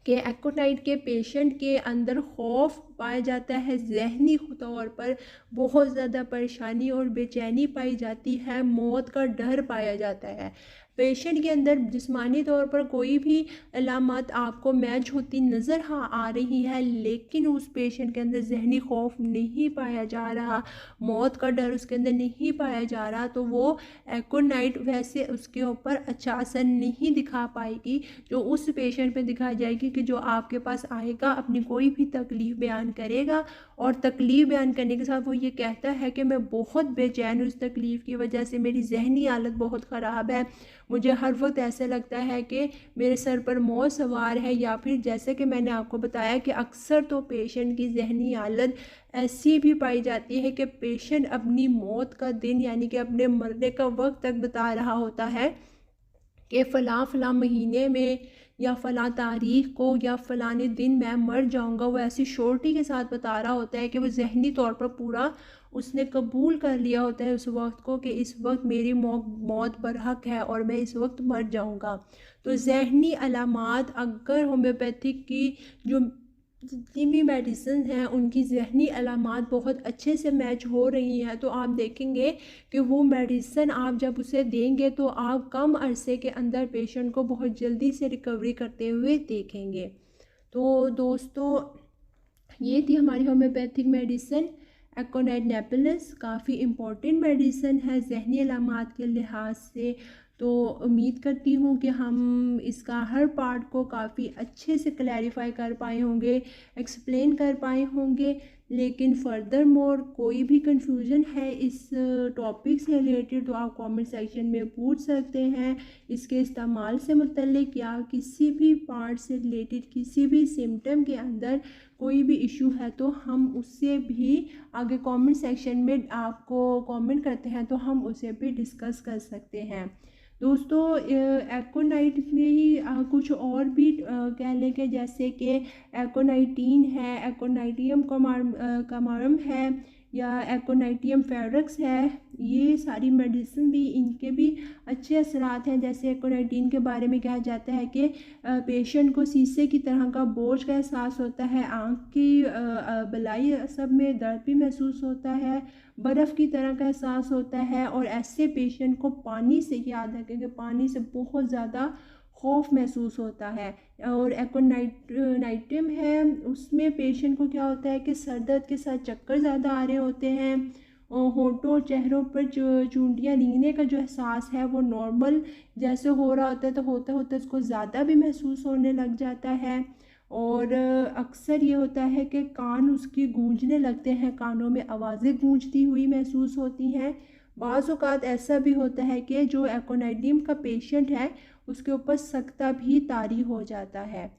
कि एकोनाइट के पेशेंट के अंदर खौफ पाया जाता है, ज़हनी तौर पर बहुत ज़्यादा परेशानी और बेचैनी पाई जाती है, मौत का डर पाया जाता है। पेशेंट के अंदर जिस्मानी तौर पर कोई भी अलामत आपको मैच होती नज़र आ रही है, लेकिन उस पेशेंट के अंदर ज़हनी खौफ नहीं पाया जा रहा, मौत का डर उसके अंदर नहीं पाया जा रहा, तो वो एकोनाइट वैसे उसके ऊपर अच्छा असर नहीं दिखा पाएगी जो उस पेशेंट पे दिखाई जाएगी कि जो आपके पास आएगा अपनी कोई भी तकलीफ़ बयान करेगा और तकलीफ़ बयान करने के साथ वो ये कहता है कि मैं बहुत बेचैन हूँ, इस तकलीफ़ की वजह से मेरी ज़हनी हालत बहुत ख़राब है, मुझे हर वक्त ऐसा लगता है कि मेरे सर पर मौत सवार है, या फिर जैसे कि मैंने आपको बताया कि अक्सर तो पेशेंट की ज़हनी हालत ऐसी भी पाई जाती है कि पेशेंट अपनी मौत का दिन यानी कि अपने मरने का वक्त तक बता रहा होता है कि फ़लाँ महीने में या फ़लाँ तारीख़ को या फ़लाने दिन मैं मर जाऊंगा। वो ऐसी श्योरिटी के साथ बता रहा होता है कि वो ज़हनी तौर पर पूरा उसने कबूल कर लिया होता है उस वक्त को कि इस वक्त मेरी मौत बरहक है और मैं इस वक्त मर जाऊंगा। तो ज़हनी अलामात अगर होम्योपैथिक की जो जितनी भी मेडिसिन हैं उनकी ज़हनी अलामात बहुत अच्छे से मैच हो रही हैं, तो आप देखेंगे कि वो मेडिसिन आप जब उसे देंगे तो आप कम अरसे के अंदर पेशेंट को बहुत जल्दी से रिकवरी करते हुए देखेंगे। तो दोस्तों ये थी हमारी होम्योपैथिक मेडिसिन एकोनाइट नेबुलस। काफ़ी इम्पॉर्टेंट मेडिसिन है ज़हनी अलामात के लिहाज से, तो उम्मीद करती हूँ कि हम इसका हर पार्ट को काफ़ी अच्छे से क्लैरिफाई कर पाए होंगे, एक्सप्लेन कर पाए होंगे। लेकिन फर्दर मोर कोई भी कंफ्यूजन है इस टॉपिक से रिलेटेड तो आप कमेंट सेक्शन में पूछ सकते हैं। इसके इस्तेमाल से मुतल्लिक या किसी भी पार्ट से रिलेटेड किसी भी सिम्टम के अंदर कोई भी इशू है तो हम उससे भी आगे कमेंट सेक्शन में आपको कमेंट करते हैं तो हम उसे भी डिस्कस कर सकते हैं। दोस्तों एकोनाइट में ही कुछ और भी कह लें कि जैसे कि एकोनाइटीन है, एकोनाइटियम कमारम है या एकोनाइटियम फेरक्स है, ये सारी मेडिसिन भी इनके भी अच्छे असरात हैं। जैसे एकोनाइटीन के बारे में कहा जाता है कि पेशेंट को शीशे की तरह का बोझ का एहसास होता है, आँख की बलाई सब में दर्द भी महसूस होता है, बर्फ़ की तरह का एहसास होता है, और ऐसे पेशेंट को पानी से याद रखें कि पानी से बहुत ज़्यादा खौफ महसूस होता है। और एकोनाइटिम है उसमें पेशेंट को क्या होता है कि सर दर्द के साथ चक्कर ज़्यादा आ रहे होते हैं और होठों और चेहरों पर जो चूंटियाँ रेंगने का जो एहसास है वो नॉर्मल जैसे हो रहा होता है, तो होता होता उसको ज़्यादा भी महसूस होने लग जाता है। और अक्सर ये होता है कि कान उसकी गूंजने लगते हैं, कानों में आवाज़ें गूंजती हुई महसूस होती हैं। बाज़ औक़ात ऐसा भी होता है कि जो एकोनाइडियम का पेशेंट है उसके ऊपर सकता भी तारी हो जाता है।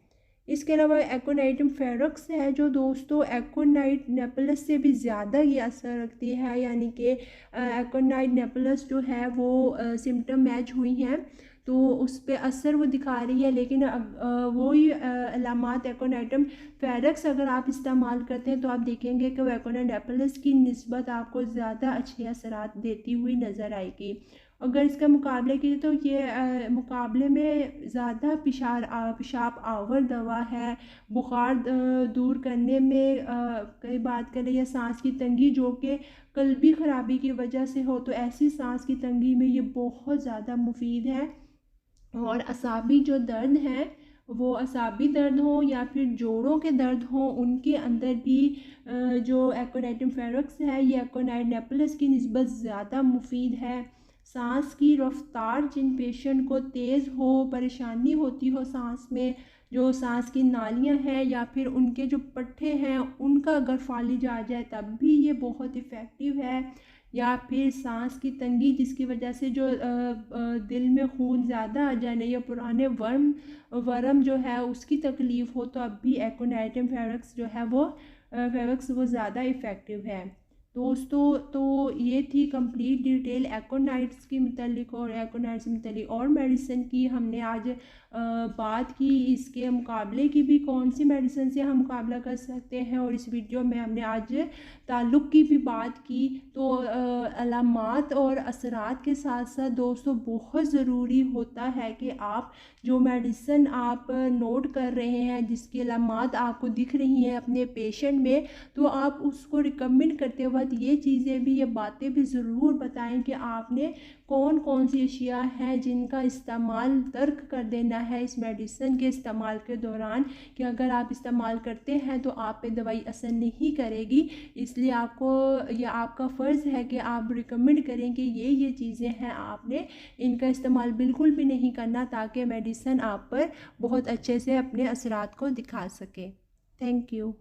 इसके अलावा एकोनाइडियम फेरक्स है जो दोस्तों एकोनाइड नेपलस से भी ज़्यादा ये असर रखती है, यानी कि एकोनाइड नेपलस जो है वो सिम्टम मैच हुई हैं तो उस पर असर वो दिखा रही है, लेकिन वही अलामात एकोनाइडियम फेरक्स अगर आप इस्तेमाल करते हैं तो आप देखेंगे कि वो एकोनाइड नेपलस की निस्बत आपको ज़्यादा अच्छे असरात देती हुई नज़र आएगी। अगर इसका मुकाबले की तो ये मुकाबले में ज़्यादा पेशाब आवर दवा है। बुखार दूर करने में कई बात करें या सांस की तंगी जो कि कल्बी ख़राबी की वजह से हो तो ऐसी सांस की तंगी में ये बहुत ज़्यादा मुफीद है। और असाबी जो दर्द हैं वो असाबी दर्द हो या फिर जोड़ों के दर्द हो उनके अंदर भी जो एकोनाइडियम फेरक्स है ये एकोनाइड नेपलस की निस्बत ज़्यादा मुफीद है। सांस की रफ्तार जिन पेशेंट को तेज़ हो, परेशानी होती हो सांस में, जो सांस की नालियां हैं या फिर उनके जो पट्टे हैं उनका अगर फालिज आ जाए तब भी ये बहुत इफ़ेक्टिव है। या फिर सांस की तंगी जिसकी वजह से जो दिल में खून ज़्यादा आ जाने या पुराने वर्म जो है उसकी तकलीफ़ हो तो अब भी एकोनाइडियम फेरक्स जो है वो ज़्यादा इफ़ेक्टिव है। दोस्तों तो ये थी कंप्लीट डिटेल एकोनाइड्स की मतलब और एकोनाइड्स से मतलब और मेडिसिन की हमने आज बात की। इसके मुकाबले की भी कौन सी मेडिसिन से हम मुकाबला कर सकते हैं और इस वीडियो में हमने आज ताल्लुक़ की भी बात की। तो अलामात और असरात के साथ साथ दोस्तों बहुत ज़रूरी होता है कि आप जो मेडिसिन आप नोट कर रहे हैं जिसकी अलामात आपको दिख रही हैं अपने पेशेंट में तो आप उसको रिकमेंड करते वक्त ये चीज़ें भी ये बातें भी ज़रूर बताएं कि आपने कौन कौन सी अशिया हैं जिनका इस्तेमाल तर्क कर देना है इस मेडिसिन के इस्तेमाल के दौरान, कि अगर आप इस्तेमाल करते हैं तो आप पे दवाई असर नहीं करेगी। इसलिए आपको यह आपका फ़र्ज़ है कि आप रिकमेंड करें कि ये चीज़ें हैं आपने इनका इस्तेमाल बिल्कुल भी नहीं करना ताकि मेडिसिन आप पर बहुत अच्छे से अपने असरात को दिखा सके। Thank you.